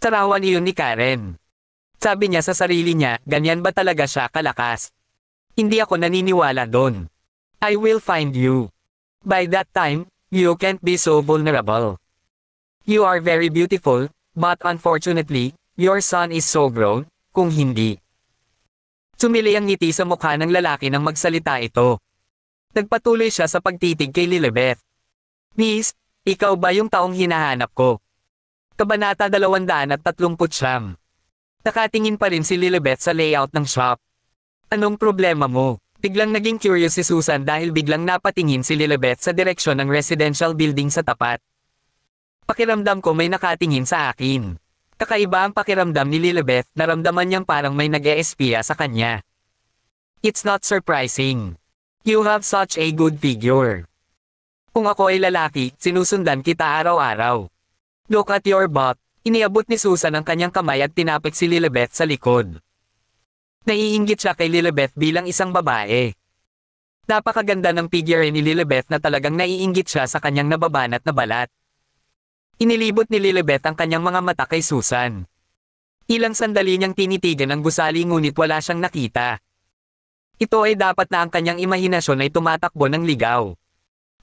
Sarawan iyon ni Karen. Sabi niya sa sarili niya, ganyan ba talaga siya kalakas? Hindi ako naniniwala doon. I will find you. By that time, you can't be so vulnerable. You are very beautiful, but unfortunately, your son is so grown, kung hindi. Sumili ang ngiti sa mukha ng lalaki nang magsalita ito. Nagpatuloy siya sa pagtitig kay Lilibeth. Miss, ikaw ba yung taong hinahanap ko? Kabanata 239. Nakatingin pa rin si Lilibeth sa layout ng shop. Anong problema mo? Biglang naging curious si Susan dahil biglang napatingin si Lilibeth sa direksyon ng residential building sa tapat. Pakiramdam ko may nakatingin sa akin. Kakaiba ang pakiramdam ni Lilibeth, naramdaman niyang parang may nag-e-espiya sa kanya. It's not surprising. You have such a good figure. Kung ako ay lalaki, sinusundan kita araw-araw. Look at your butt. Iniabot ni Susan ang kanyang kamay at tinapik si Lilibeth sa likod. Naiinggit siya kay Lilibeth bilang isang babae. Napakaganda ng figure ni Lilibeth na talagang naiinggit siya sa kanyang nababanat na balat. Inilibot ni Lilibeth ang kanyang mga mata kay Susan. Ilang sandali niyang tinitigan ang gusali ngunit wala siyang nakita. Ito ay dapat na ang kanyang imahinasyon ay tumatakbo ng ligaw.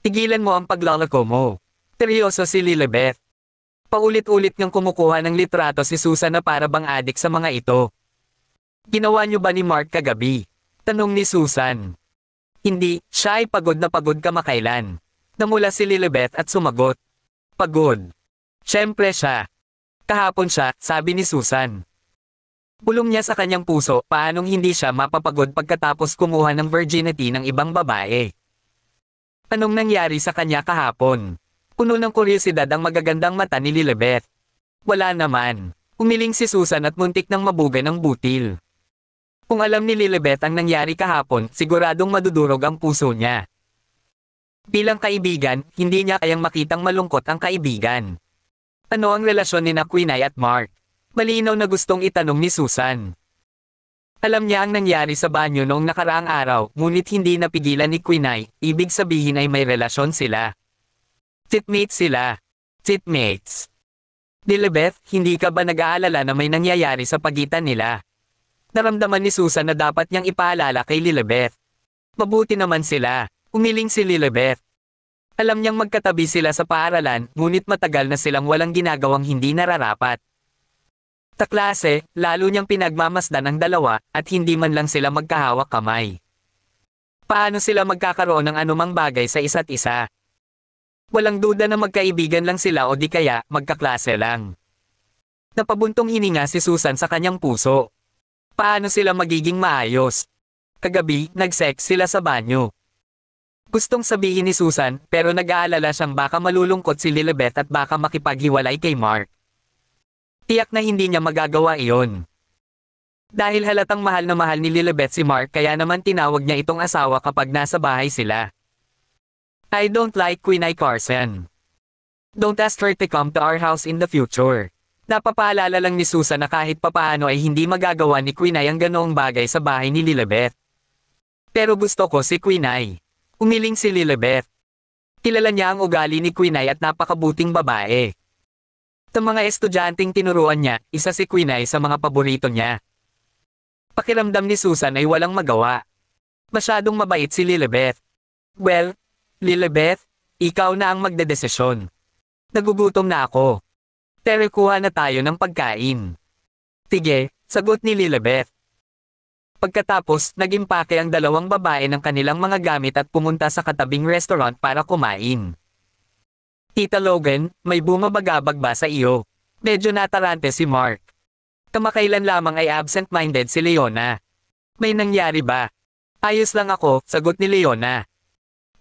Tigilan mo ang paglalako mo. Seryoso si Lilibeth. Paulit-ulit niyang kumukuha ng litrato si Susan na para bang adik sa mga ito. Ginawa niyo ba ni Mark kagabi? Tanong ni Susan. Hindi, siya ay pagod na pagod kamakailan. Namula si Lilibeth at sumagot. Pagod. Siyempre siya. Kahapon siya, sabi ni Susan. Bulong niya sa kanyang puso, paanong hindi siya mapapagod pagkatapos kumuha ng virginity ng ibang babae. Anong nangyari sa kanya kahapon? Puno ng kuryosidad ang magagandang mata ni Lilibeth. Wala naman. Umiling si Susan at muntik nang mabugay ng butil. Kung alam ni Lilibeth ang nangyari kahapon, siguradong madudurog ang puso niya. Bilang kaibigan, hindi niya kayang makitang malungkot ang kaibigan. Ano ang relasyon ni Quinay at Mark? Malinaw na gustong itanong ni Susan. Alam niya ang nangyari sa banyo noong nakaraang araw, ngunit hindi napigilan ni Quinay, ibig sabihin ay may relasyon sila. Seatmates sila. Seatmates. Lilibeth, hindi ka ba nag-aalala na may nangyayari sa pagitan nila? Naramdaman ni Susan na dapat niyang ipaalala kay Lilibeth. Mabuti naman sila. Umiling si Lilibeth. Alam niyang magkatabi sila sa paaralan, ngunit matagal na silang walang ginagawang hindi nararapat. Sa klase, lalo niyang pinagmamasdan ang dalawa, at hindi man lang sila magkahawak kamay. Paano sila magkakaroon ng anumang bagay sa isa't isa? Walang duda na magkaibigan lang sila o di kaya, magkaklase lang. Napabuntong hininga si Susan sa kanyang puso. Paano sila magiging maayos? Kagabi, nag-sex sila sa banyo. Gustong sabihin ni Susan, pero nag-aalala siyang baka malulungkot si Lilibeth at baka makipaghiwalay kay Mark. Tiyak na hindi niya magagawa iyon. Dahil halatang mahal na mahal ni Lilibeth si Mark kaya naman tinawag niya itong asawa kapag nasa bahay sila. I don't like Quinay Carson. Don't ask her to come to our house in the future. Napapaalala lang ni Susan na kahit papaano ay hindi magagawa ni Quinay ang ganoong bagay sa bahay ni Lilibeth. Pero gusto ko si Quinay. Umiling si Lilibeth. Kilala niya ang ugali ni Quinay at napakabuting babae. Sa mga estudyanteng tinuruan niya, isa si Quinay sa mga paborito niya. Pakiramdam ni Susan ay walang magawa. Masyadong mabait si Lilibeth. Well, Lilibeth, ikaw na ang magdedesisyon. Nagugutom na ako. Pero kuha na tayo ng pagkain. Sige, sagot ni Lilibeth. Pagkatapos, nag-impake ang dalawang babae ng kanilang mga gamit at pumunta sa katabing restaurant para kumain. Tita Logan, may bumabagabag ba sa iyo? Medyo natarante si Mark. Kamakailan lamang ay absent-minded si Leona. May nangyari ba? Ayos lang ako, sagot ni Leona.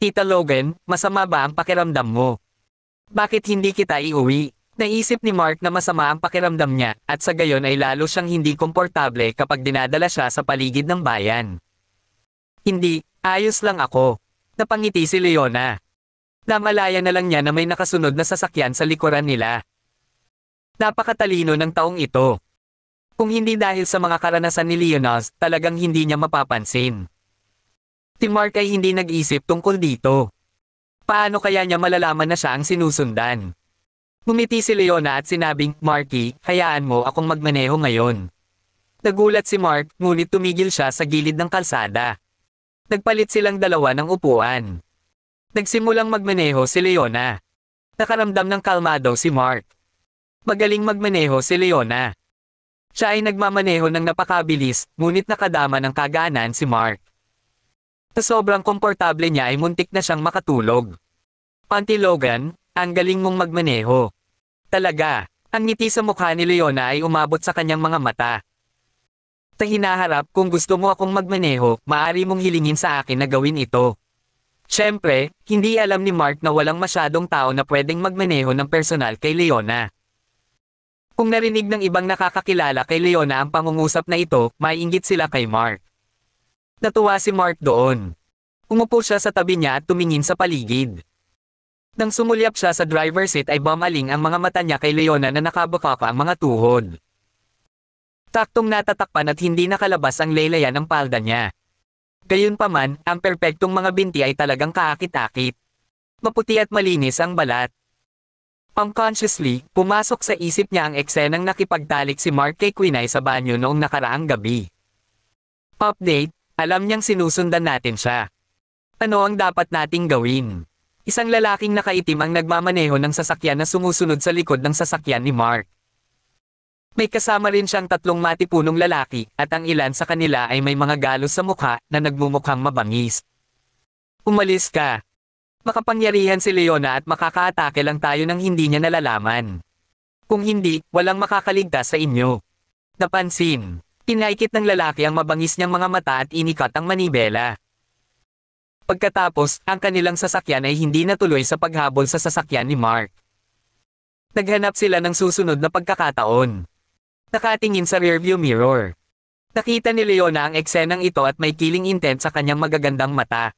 Tita Logan, masama ba ang pakiramdam mo? Bakit hindi kita iuwi? Naisip ni Mark na masama ang pakiramdam niya, at sa gayon ay lalo siyang hindi komportable kapag dinadala siya sa paligid ng bayan. Hindi, ayos lang ako. Napangiti si Leona. Namalaya na lang niya na may nakasunod na sasakyan sa likuran nila. Napakatalino ng taong ito. Kung hindi dahil sa mga karanasan ni Leonas, talagang hindi niya mapapansin. Si Mark ay hindi nag-isip tungkol dito. Paano kaya niya malalaman na siya ang sinusundan? Ngumiti si Leona at sinabing, Marky, hayaan mo akong magmaneho ngayon. Nagulat si Mark, ngunit tumigil siya sa gilid ng kalsada. Nagpalit silang dalawa ng upuan. Nagsimulang magmaneho si Leona. Nakaramdam ng kalmado si Mark. Magaling magmaneho si Leona. Siya ay nagmamaneho ng napakabilis, ngunit nakadama ng kagaanan si Mark. Sa sobrang komportable niya ay muntik na siyang makatulog. Auntie Logan, ang galing mong magmaneho. Talaga, ang ngiti sa mukha ni Leona ay umabot sa kanyang mga mata. Sa hinaharap, kung gusto mo akong magmaneho, maaari mong hilingin sa akin na gawin ito. Siyempre, hindi alam ni Mark na walang masyadong tao na pwedeng magmaneho ng personal kay Leona. Kung narinig ng ibang nakakakilala kay Leona ang pangungusap na ito, maiinggit sila kay Mark. Natuwa si Mark doon. Umupo siya sa tabi niya at tumingin sa paligid. Nang sumulyap siya sa driver's seat ay bumaling ang mga mata niya kay Leona na nakabukaka ang mga tuhod. Taktong natatakpan at hindi nakalabas ang laylayan ng palda niya. Gayunpaman, ang perpektong mga binti ay talagang kaakit-akit. Maputi at malinis ang balat. Unconsciously, pumasok sa isip niya ang eksenang nakipagtalik si Mark kay Quinay sa banyo noong nakaraang gabi. Update, alam niyang sinusundan natin siya. Ano ang dapat nating gawin? Isang lalaking nakaitim ang nagmamaneho ng sasakyan na sumusunod sa likod ng sasakyan ni Mark. May kasama rin siyang tatlong matipunong lalaki at ang ilan sa kanila ay may mga galos sa mukha na nagmumukhang mabangis. Umalis ka. Makapangyarihan si Leona at makakaatake lang tayo nang hindi niya nalalaman. Kung hindi, walang makakaligtas sa inyo. Napansin. Tinaikit ng lalaki ang mabangis niyang mga mata at inikat ang manibela. Pagkatapos, ang kanilang sasakyan ay hindi natuloy sa paghabol sa sasakyan ni Mark. Naghanap sila ng susunod na pagkakataon. Nakatingin sa rearview mirror. Nakita ni Leona ang eksenang ito at may killing intent sa kanyang magagandang mata.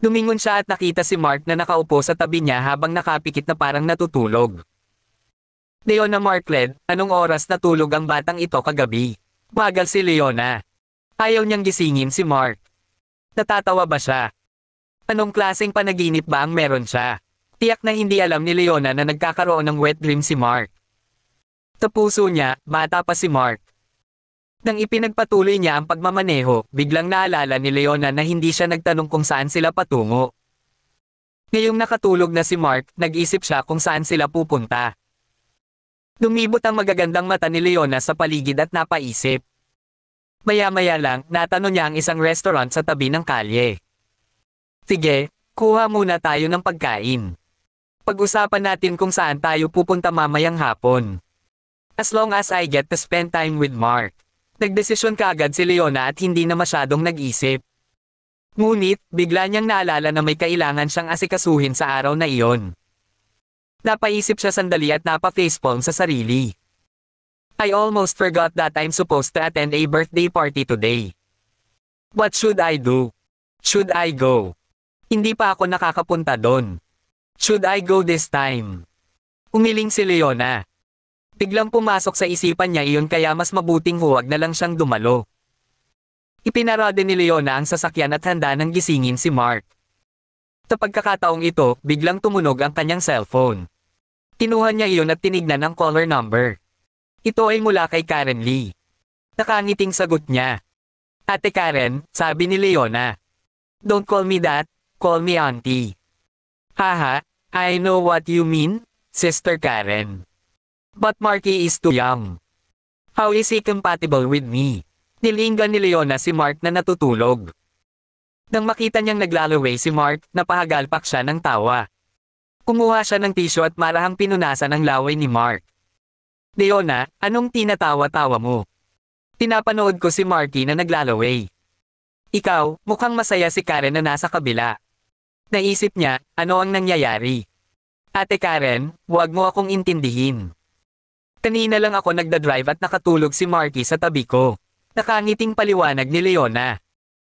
Lumingon siya at nakita si Mark na nakaupo sa tabi niya habang nakapikit na parang natutulog. Leona Markled, anong oras natulog ang batang ito kagabi? Magal si Leona. Ayaw niyang gisingin si Mark. Natatawa ba siya? Anong klaseng panaginip ba ang meron siya? Tiyak na hindi alam ni Leona na nagkakaroon ng wet dream si Mark. Sa puso niya, bata pa si Mark. Nang ipinagpatuloy niya ang pagmamaneho, biglang naalala ni Leona na hindi siya nagtanong kung saan sila patungo. Ngayong nakatulog na si Mark, nag-isip siya kung saan sila pupunta. Lumibot ang magagandang mata ni Leona sa paligid at napaisip. Maya-maya lang, natanong niya ang isang restaurant sa tabi ng kalye. Sige, kuha muna tayo ng pagkain. Pag-usapan natin kung saan tayo pupunta mamayang hapon. As long as I get to spend time with Mark. Nagdesisyon kaagad si Leona at hindi na masyadong nag-isip. Ngunit, bigla niyang naalala na may kailangan siyang asikasuhin sa araw na iyon. Napaisip siya sandali at napa-facepalm sa sarili. I almost forgot that I'm supposed to attend a birthday party today. What should I do? Should I go? Hindi pa ako nakakapunta doon. Should I go this time? Umiling si Leona. Biglang pumasok sa isipan niya iyon kaya mas mabuting huwag na lang siyang dumalo. Ipinarada ni Leona ang sasakyan at handa nang gisingin si Mark. Sa pagkakataong ito, biglang tumunog ang kanyang cellphone. Kinuha niya iyon at tinignan ang caller number. Ito ay mula kay Karen Lee. Nakangiting sagot niya. Ate Karen, sabi ni Leona. Don't call me that, call me auntie. Haha, I know what you mean, Sister Karen. But Marky is too young. How is he compatible with me? Nilinggan ni Leona si Mark na natutulog. Nang makita niyang naglalaway si Mark, napahagalpak siya ng tawa. Kumuha siya ng tissue at marahang pinunasan ang laway ni Mark. Leona, anong tinatawa-tawa mo? Tinapanood ko si Marky na naglalaway. Ikaw, mukhang masaya si Karen na nasa kabila. Naisip niya, ano ang nangyayari? Ate Karen, huwag mo akong intindihin. Kanina lang ako nagdadrive at nakatulog si Marky sa tabi ko. Nakangiting paliwanag ni Leona.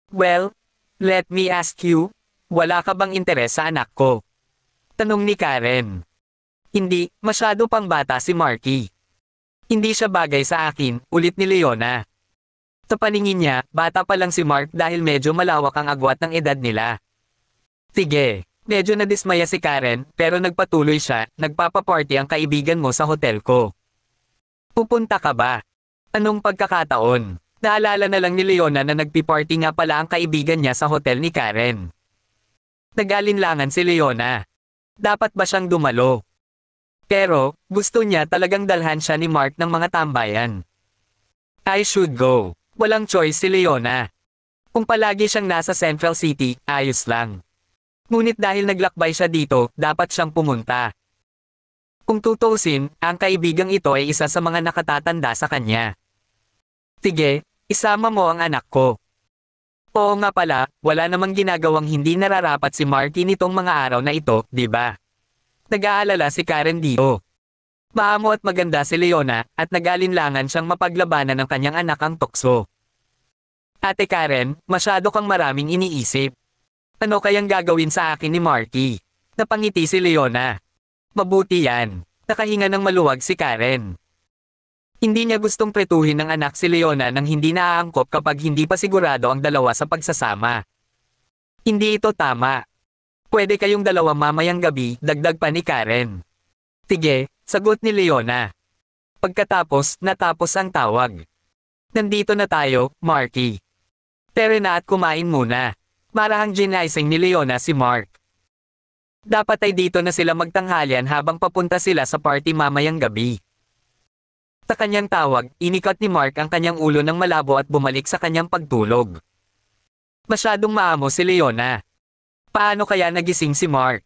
Well, let me ask you, wala ka bang interes sa anak ko? Tanong ni Karen. Hindi, masyado pang bata si Marky. Hindi siya bagay sa akin, ulit ni Leona. Sa paningin niya, bata pa lang si Mark dahil medyo malawak ang agwat ng edad nila. Sige, Medyo nadismaya si Karen, pero nagpatuloy siya, nagpapaparty ang kaibigan mo sa hotel ko. Pupunta ka ba? Anong pagkakataon? Naalala na lang ni Leona na nagpiparty nga pala ang kaibigan niya sa hotel ni Karen. Nag-alinlangan si Leona. Dapat ba siyang dumalo? Pero, gusto niya talagang dalhan siya ni Mark ng mga tambayan. I should go. Walang choice si Leona. Kung palagi siyang nasa Central City, ayos lang. Ngunit dahil naglakbay siya dito, dapat siyang pumunta. Kung tutusin, ang kaibigang ito ay isa sa mga nakatatanda sa kanya. Sige, isama mo ang anak ko. Oo nga pala, wala namang ginagawang hindi nararapat si Marky nitong mga araw na ito, di ba? Nag-aalala si Karen dito. Maamo at maganda si Leona, at nag-alinlangan siyang mapaglabanan ng kanyang anak ang tukso. Ate Karen, masyado kang maraming iniisip. Ano kayang gagawin sa akin ni Marky? Napangiti si Leona. Mabuti yan. Nakahinga ng maluwag si Karen. Hindi niya gustong pretuhin ng anak si Leona nang hindi naaangkop kapag hindi pa sigurado ang dalawa sa pagsasama. Hindi ito tama. Pwede kayong dalawa mamayang gabi, dagdag pa ni Karen. Sige, sagot ni Leona. Pagkatapos, natapos ang tawag. Nandito na tayo, Marky. Tere na at kumain muna. Marahang ginaising ni Leona si Mark. Dapat ay dito na sila magtanghalian habang papunta sila sa party mamayang gabi. Sa kanyang tawag, inikat ni Mark ang kanyang ulo ng malabo at bumalik sa kanyang pagtulog. Masyadong maamo si Leona. Paano kaya nagising si Mark?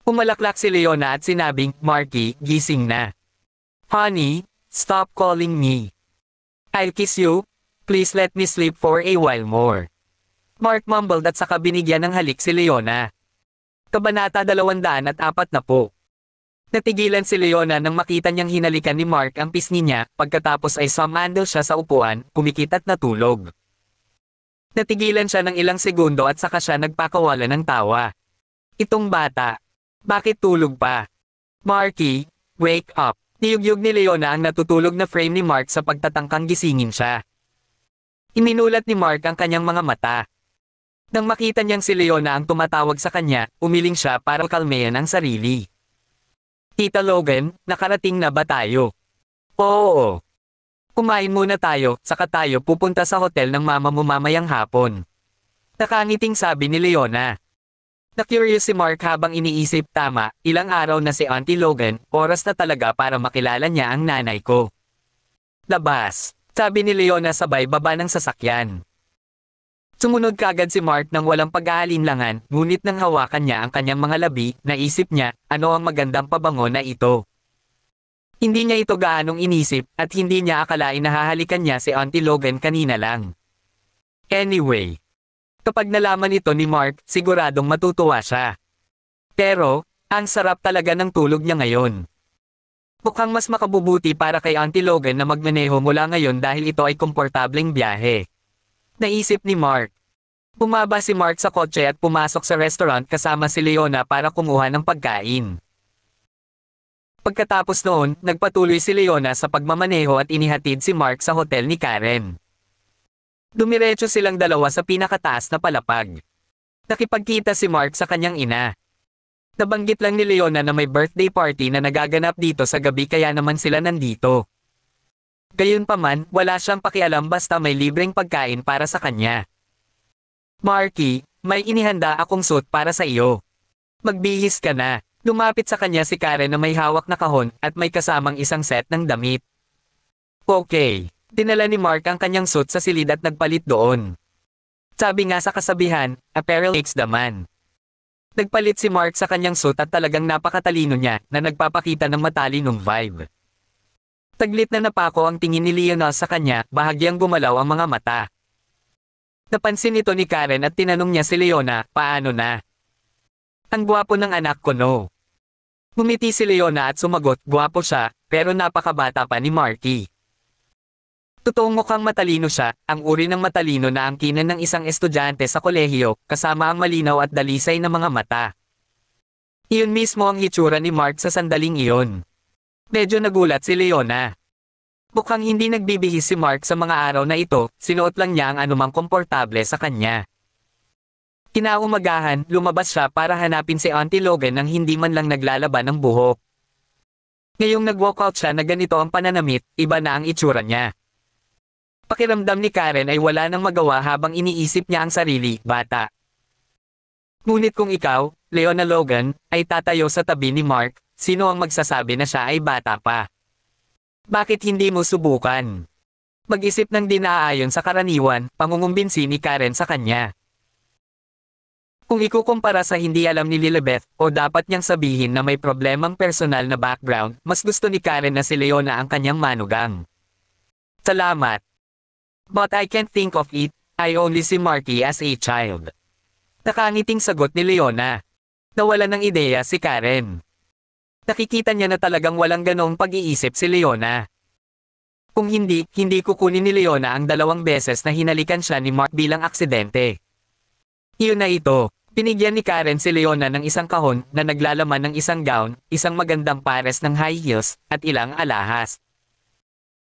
Pumalaklak si Leona at sinabing, Marky, gising na. Honey, stop calling me. I'll kiss you. Please let me sleep for a while more. Mark mumbled at saka binigyan ng halik si Leona. Kabanata 240. Natigilan si Leona nang makita niyang hinalikan ni Mark ang pisngi niya, pagkatapos ay sumandal siya sa upuan, kumikit at natulog. Natigilan siya ng ilang segundo at saka siya nagpakawala ng tawa. Itong bata. Bakit tulog pa? Marky, wake up. Niyugyug ni Leona ang natutulog na frame ni Mark sa pagtatangkang gisingin siya. Iminulat ni Mark ang kanyang mga mata. Nang makita niyang si Leona ang tumatawag sa kanya, umiling siya para kalmayan ang sarili. Tita Logan, nakarating na ba tayo? Oo. Kumain muna tayo, saka tayo pupunta sa hotel ng mama mo mamayang hapon. Nakangiting sabi ni Leona. Na-curious si Mark habang iniisip, tama, ilang araw na si Auntie Logan, oras na talaga para makilala niya ang nanay ko. Labas, sabi ni Leona sabay baba ng sasakyan. Sumunod kaagad si Mark nang walang pag-aalinlangan, ngunit nang hawakan niya ang kanyang mga labi, naisip niya, ano ang magandang pabango na ito. Hindi niya ito gaanong inisip, at hindi niya akalain na hahalikan niya si Auntie Logan kanina lang. Anyway, kapag nalaman ito ni Mark, siguradong matutuwa siya. Pero, ang sarap talaga ng tulog niya ngayon. Mukhang mas makabubuti para kay Auntie Logan na magmaneho mula ngayon dahil ito ay komportableng biyahe. Naisip ni Mark. Bumaba si Mark sa kotse at pumasok sa restaurant kasama si Leona para kumuha ng pagkain. Pagkatapos noon, nagpatuloy si Leona sa pagmamaneho at inihatid si Mark sa hotel ni Karen. Dumiretso silang dalawa sa pinakataas na palapag. Nakipagkita si Mark sa kanyang ina. Nabanggit lang ni Leona na may birthday party na nagaganap dito sa gabi kaya naman sila nandito. Gayunpaman, wala siyang pakialam basta may libreng pagkain para sa kanya. Marky, may inihanda akong suit para sa iyo. Magbihis ka na. Lumapit sa kanya si Karen na may hawak na kahon at may kasamang isang set ng damit. Okay. Dinala ni Mark ang kanyang suit sa silid at nagpalit doon. Sabi nga sa kasabihan, apparel makes the man. Nagpalit si Mark sa kanyang suit at talagang napakatalino niya na nagpapakita ng matalinong vibe. Taglit na napako ang tingin ni Leona sa kanya, bahagyang gumalaw ang mga mata. Napansin ito ni Karen at tinanong niya si Leona, paano na? Ang gwapo ng anak ko no. Ngumiti si Leona at sumagot, gwapo siya, pero napakabata pa ni Marky. Totoong mukhang matalino siya, ang uri ng matalino na angkinan ng isang estudyante sa kolehiyo, kasama ang malinaw at dalisay na mga mata. Iyon mismo ang hitsura ni Mark sa sandaling iyon. Medyo nagulat si Leona. Mukhang hindi nagbibihis si Mark sa mga araw na ito, sinuot lang niya ang anumang komportable sa kanya. Kinaumagahan, lumabas siya para hanapin si Auntie Logan nang hindi man lang naglalaban ng buhok. Ngayong nag-walkout siya na ganito ang pananamit, iba na ang itsura niya. Pakiramdam ni Karen ay wala nang magawa habang iniisip niya ang sarili, bata. Ngunit kung ikaw, Leona Logan, ay tatayo sa tabi ni Mark, sino ang magsasabi na siya ay bata pa? Bakit hindi mo subukan? Mag-isip ng dinaayon sa karaniwan, pangungumbinsi ni Karen sa kanya. Kung ikukumpara sa hindi alam ni Lilibeth, o dapat niyang sabihin na may problemang personal na background, mas gusto ni Karen na si Leona ang kanyang manugang. Salamat. But I can't think of it, I only see Marky as a child. Nakangiting sagot ni Leona. Nawala ng ideya si Karen. Nakikita niya na talagang walang ganoong pag-iisip si Leona. Kung hindi kukunin ni Leona ang 2 beses na hinalikan siya ni Mark bilang aksidente. Iyon na ito. Pinigyan ni Karen si Leona ng isang kahon na naglalaman ng isang gown, isang magandang pares ng high heels, at ilang alahas.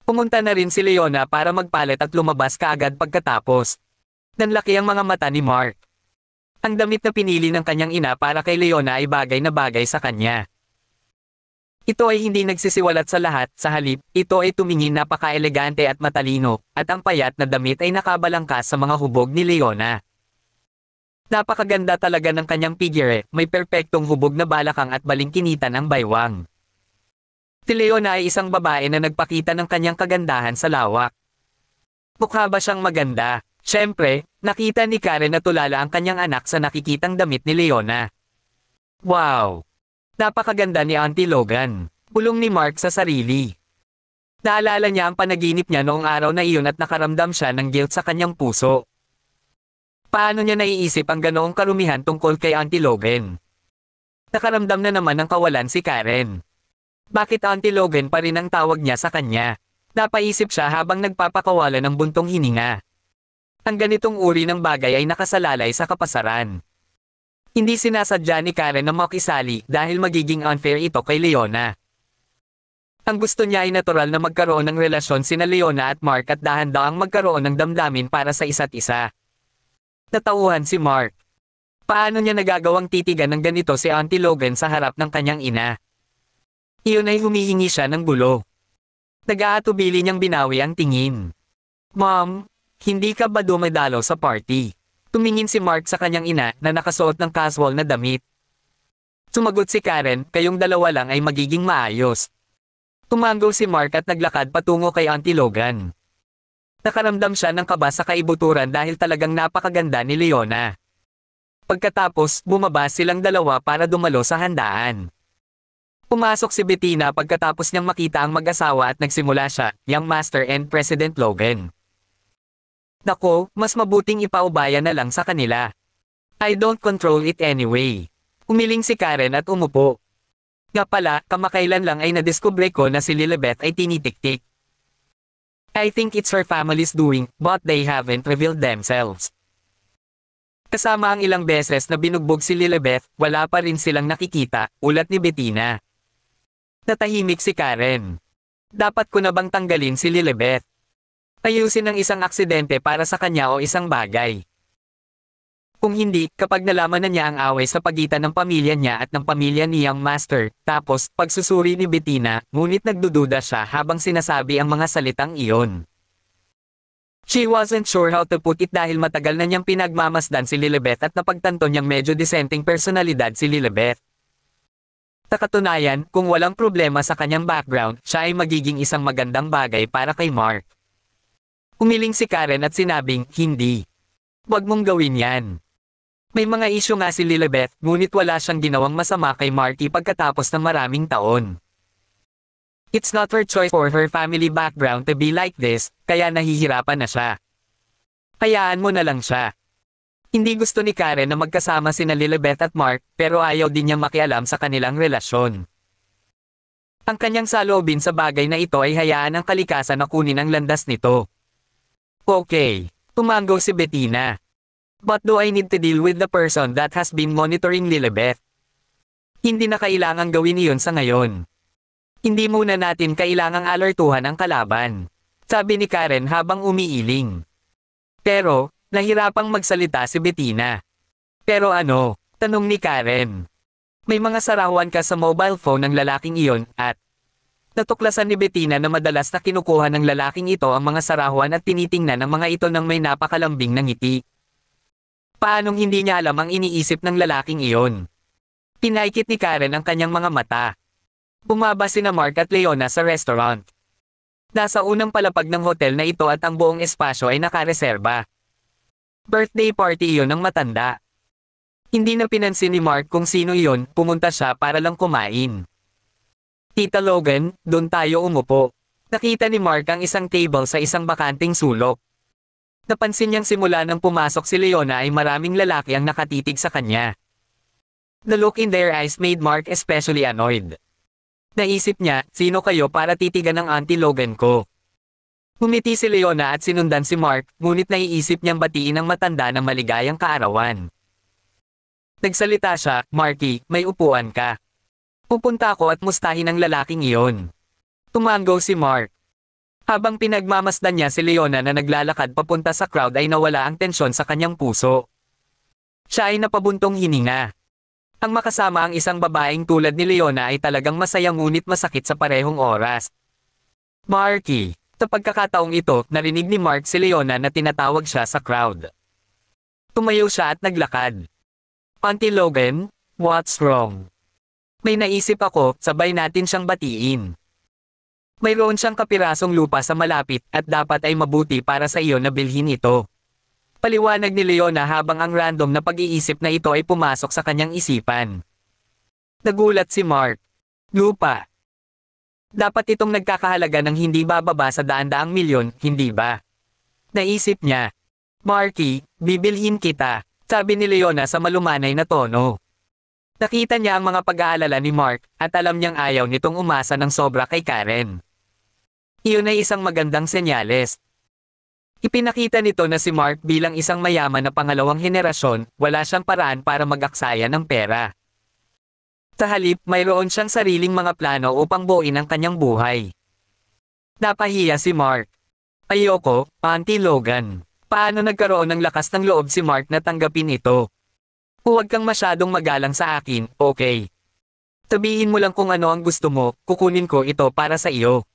Pumunta na rin si Leona para magpalit at lumabas kaagad pagkatapos. Nanlaki ang mga mata ni Mark. Ang damit na pinili ng kanyang ina para kay Leona ay bagay na bagay sa kanya. Ito ay hindi nagsisiwalat sa lahat, sa halip, ito ay tumingin napaka-elegante at matalino, at ang payat na damit ay nakabalangkas sa mga hubog ni Leona. Napakaganda talaga ng kanyang figure, may perpektong hubog na balakang at balingkinitan ang baywang. Si Leona ay isang babae na nagpakita ng kanyang kagandahan sa lawak. Mukha ba siyang maganda? Siyempre, nakita ni Karen na tulala ang kanyang anak sa nakikitang damit ni Leona. Wow! Napakaganda ni Auntie Logan. Bulong ni Mark sa sarili. Naalala niya ang panaginip niya noong araw na iyon at nakaramdam siya ng guilt sa kanyang puso. Paano niya naiisip ang ganoong karumihan tungkol kay Auntie Logan? Nakaramdam na naman ng kawalan si Karen. Bakit Auntie Logan pa rin ang tawag niya sa kanya? Napaisip siya habang nagpapakawalan ng buntong hininga. Ang ganitong uri ng bagay ay nakasalalay sa kapasaran. Hindi sinasadya ni Karen na makisali dahil magiging unfair ito kay Leona. Ang gusto niya ay natural na magkaroon ng relasyon sina Leona at Mark at dahan-dahang magkaroon ng damdamin para sa isa't isa. Natauhan si Mark. Paano niya nagagawang titigan ng ganito si Auntie Logan sa harap ng kanyang ina? Iyon ay humihingi siya ng gulo. Nag-aatubili niyang binawi ang tingin. Mom, hindi ka ba dumadalo sa party? Tumingin si Mark sa kanyang ina na nakasuot ng casual na damit. Sumagot si Karen, kayong dalawa lang ay magiging maayos. Tumango si Mark at naglakad patungo kay Auntie Logan. Nakaramdam siya ng kaba sa kaibuturan dahil talagang napakaganda ni Leona. Pagkatapos, bumaba silang dalawa para dumalo sa handaan. Pumasok si Bettina pagkatapos niyang makita ang mag-asawa at nagsimula siya, Young Master and President Logan. Nako, mas mabuting ipaubaya na lang sa kanila. I don't control it anyway. Umiling si Karen at umupo. Nga pala, kamakailan lang ay nadiskubre ko na si Lilibeth ay tinitik-tik. I think it's her family's doing, but they haven't revealed themselves. Kasama ang ilang beses na binugbog si Lilibeth, wala pa rin silang nakikita, ulat ni Bettina. Natahimik si Karen. Dapat ko na bang tanggalin si Lilibeth? Ayusin ang isang aksidente para sa kanya o isang bagay. Kung hindi, kapag nalaman na niya ang away sa pagitan ng pamilya niya at ng pamilya ni Young Master, tapos, pagsusuri ni Bettina, ngunit nagdududa siya habang sinasabi ang mga salitang iyon. She wasn't sure how to put it dahil matagal na niyang pinagmamasdan si Lilibeth at napagtanto niyang medyo disenteng personalidad si Lilibeth. Sa katunayan, kung walang problema sa kanyang background, siya ay magiging isang magandang bagay para kay Mark. Umiling si Karen at sinabing, hindi. Huwag mong gawin yan. May mga isyu nga si Lilibeth, ngunit wala siyang ginawang masama kay Marky pagkatapos ng maraming taon. It's not her choice for her family background to be like this, kaya nahihirapan na siya. Hayaan mo na lang siya. Hindi gusto ni Karen na magkasama sina Lilibeth at Mark, pero ayaw din niya makialam sa kanilang relasyon. Ang kanyang saloobin sa bagay na ito ay hayaan ang kalikasan na kunin ang landas nito. Okay, tumango si Bettina. But do I need to deal with the person that has been monitoring Lilibeth? Hindi na kailangang gawin iyon sa ngayon. Hindi muna natin kailangang alertuhan ang kalaban. Sabi ni Karen habang umiiling. Pero, nahirapang magsalita si Bettina. Pero ano? Tanong ni Karen. May mga sarawan ka sa mobile phone ng lalaking iyon at natuklasan ni Bettina na madalas na kinukuha ng lalaking ito ang mga sarawan at tinitingnan ang mga ito ng may napakalambing na ngiti. Paanong hindi niya alam ang iniisip ng lalaking iyon? Pinaikit ni Karen ang kanyang mga mata. Bumaba sina Mark at Leona sa restaurant. Nasa unang palapag ng hotel na ito at ang buong espasyo ay nakareserba. Birthday party iyon ng matanda. Hindi na pinansin ni Mark kung sino iyon, pumunta siya para lang kumain. Tita Logan, doon tayo umupo. Nakita ni Mark ang isang table sa isang bakanting sulok. Napansin niyang simula nang pumasok si Leona ay maraming lalaki ang nakatitig sa kanya. The look in their eyes made Mark especially annoyed. Naisip niya, sino kayo para titigan ng Auntie Logan ko? Ngumiti si Leona at sinundan si Mark, ngunit naiisip niyang batiin ang matanda ng maligayang kaarawan. Nagsalita siya, Marky, may upuan ka. Pupunta ako at mustahin ang lalaking iyon. Tumango si Mark. Habang pinagmamasdan niya si Leona na naglalakad papunta sa crowd ay nawala ang tensyon sa kanyang puso. Siya ay napabuntong hininga. Ang makasama ang isang babaeng tulad ni Leona ay talagang masaya ngunit masakit sa parehong oras. Marky, sa pagkakataong ito, narinig ni Mark si Leona na tinatawag siya sa crowd. Tumayo siya at naglakad. Auntie Logan, what's wrong? May naisip ako, sabay natin siyang batiin. Mayroon siyang kapirasong lupa sa malapit at dapat ay mabuti para sa iyo na bilhin ito. Paliwanag ni Leona habang ang random na pag-iisip na ito ay pumasok sa kanyang isipan. Nagulat si Mark. Lupa. Dapat itong nagkakahalaga ng hindi bababa sa daan-daang milyon, hindi ba? Naisip niya. Marky, bibilhin kita, sabi ni Leona sa malumanay na tono. Nakita niya ang mga pag-aalala ni Mark at alam niyang ayaw nitong umasa ng sobra kay Karen. Iyon ay isang magandang senyales. Ipinakita nito na si Mark bilang isang mayaman na pangalawang henerasyon, wala siyang paraan para mag-aksaya ng pera. Sa halip, mayroon siyang sariling mga plano upang buuin ang kanyang buhay. Napahiya si Mark. Ayoko, Auntie Logan. Paano nagkaroon ng lakas ng loob si Mark na tanggapin ito? Huwag kang masyadong magalang sa akin, okay? Sabihin mo lang kung ano ang gusto mo, kukunin ko ito para sa iyo.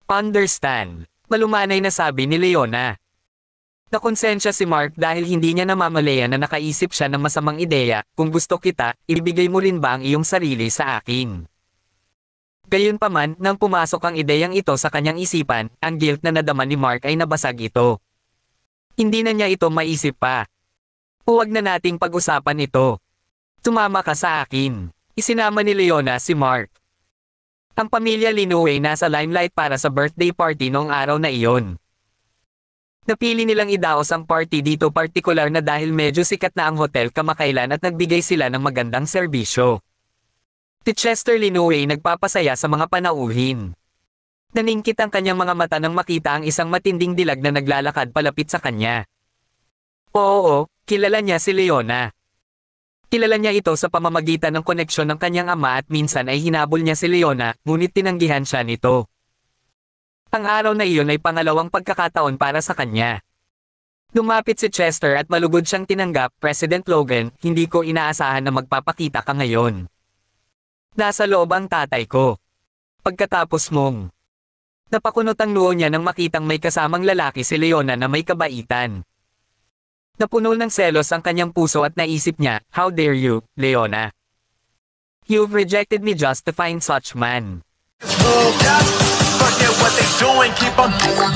Understand. Malumanay na sabi ni Leona. Nakonsensya si Mark dahil hindi niya namamalayan na nakaisip siya ng masamang ideya, kung gusto kita, ibigay mo rin ba ang iyong sarili sa akin? Gayunpaman, nang pumasok ang ideyang ito sa kanyang isipan, ang guilt na nadama ni Mark ay nabasag ito. Hindi na niya ito maisip pa. Huwag na nating pag-usapan ito. Sumama ka sa akin. Isinama ni Leona si Mark. Ang pamilya Linoue nasa limelight para sa birthday party noong araw na iyon. Napili nilang idaos ang party dito partikular na dahil medyo sikat na ang hotel kamakailan at nagbigay sila ng magandang serbisyo. Si Chester Linoue nagpapasaya sa mga panauhin. Naningkit ang kanyang mga mata nang makita ang isang matinding dilag na naglalakad palapit sa kanya. Oo, kilala niya si Leona. Kilala niya ito sa pamamagitan ng koneksyon ng kanyang ama at minsan ay hinabol niya si Leona, ngunit tinanggihan siya nito. Ang araw na iyon ay pangalawang pagkakataon para sa kanya. Lumapit si Chester at malugod siyang tinanggap, President Logan, hindi ko inaasahan na magpapakita ka ngayon. Nasa loob ang tatay ko. Pagkatapos mong. Napakunot ang noo niya nang makitang may kasamang lalaki si Leona na may kabaitan. Napuno ng selos ang kanyang puso at naisip niya, how dare you, Leona? You've rejected me just to find such man. Forget what they doing, keep on doing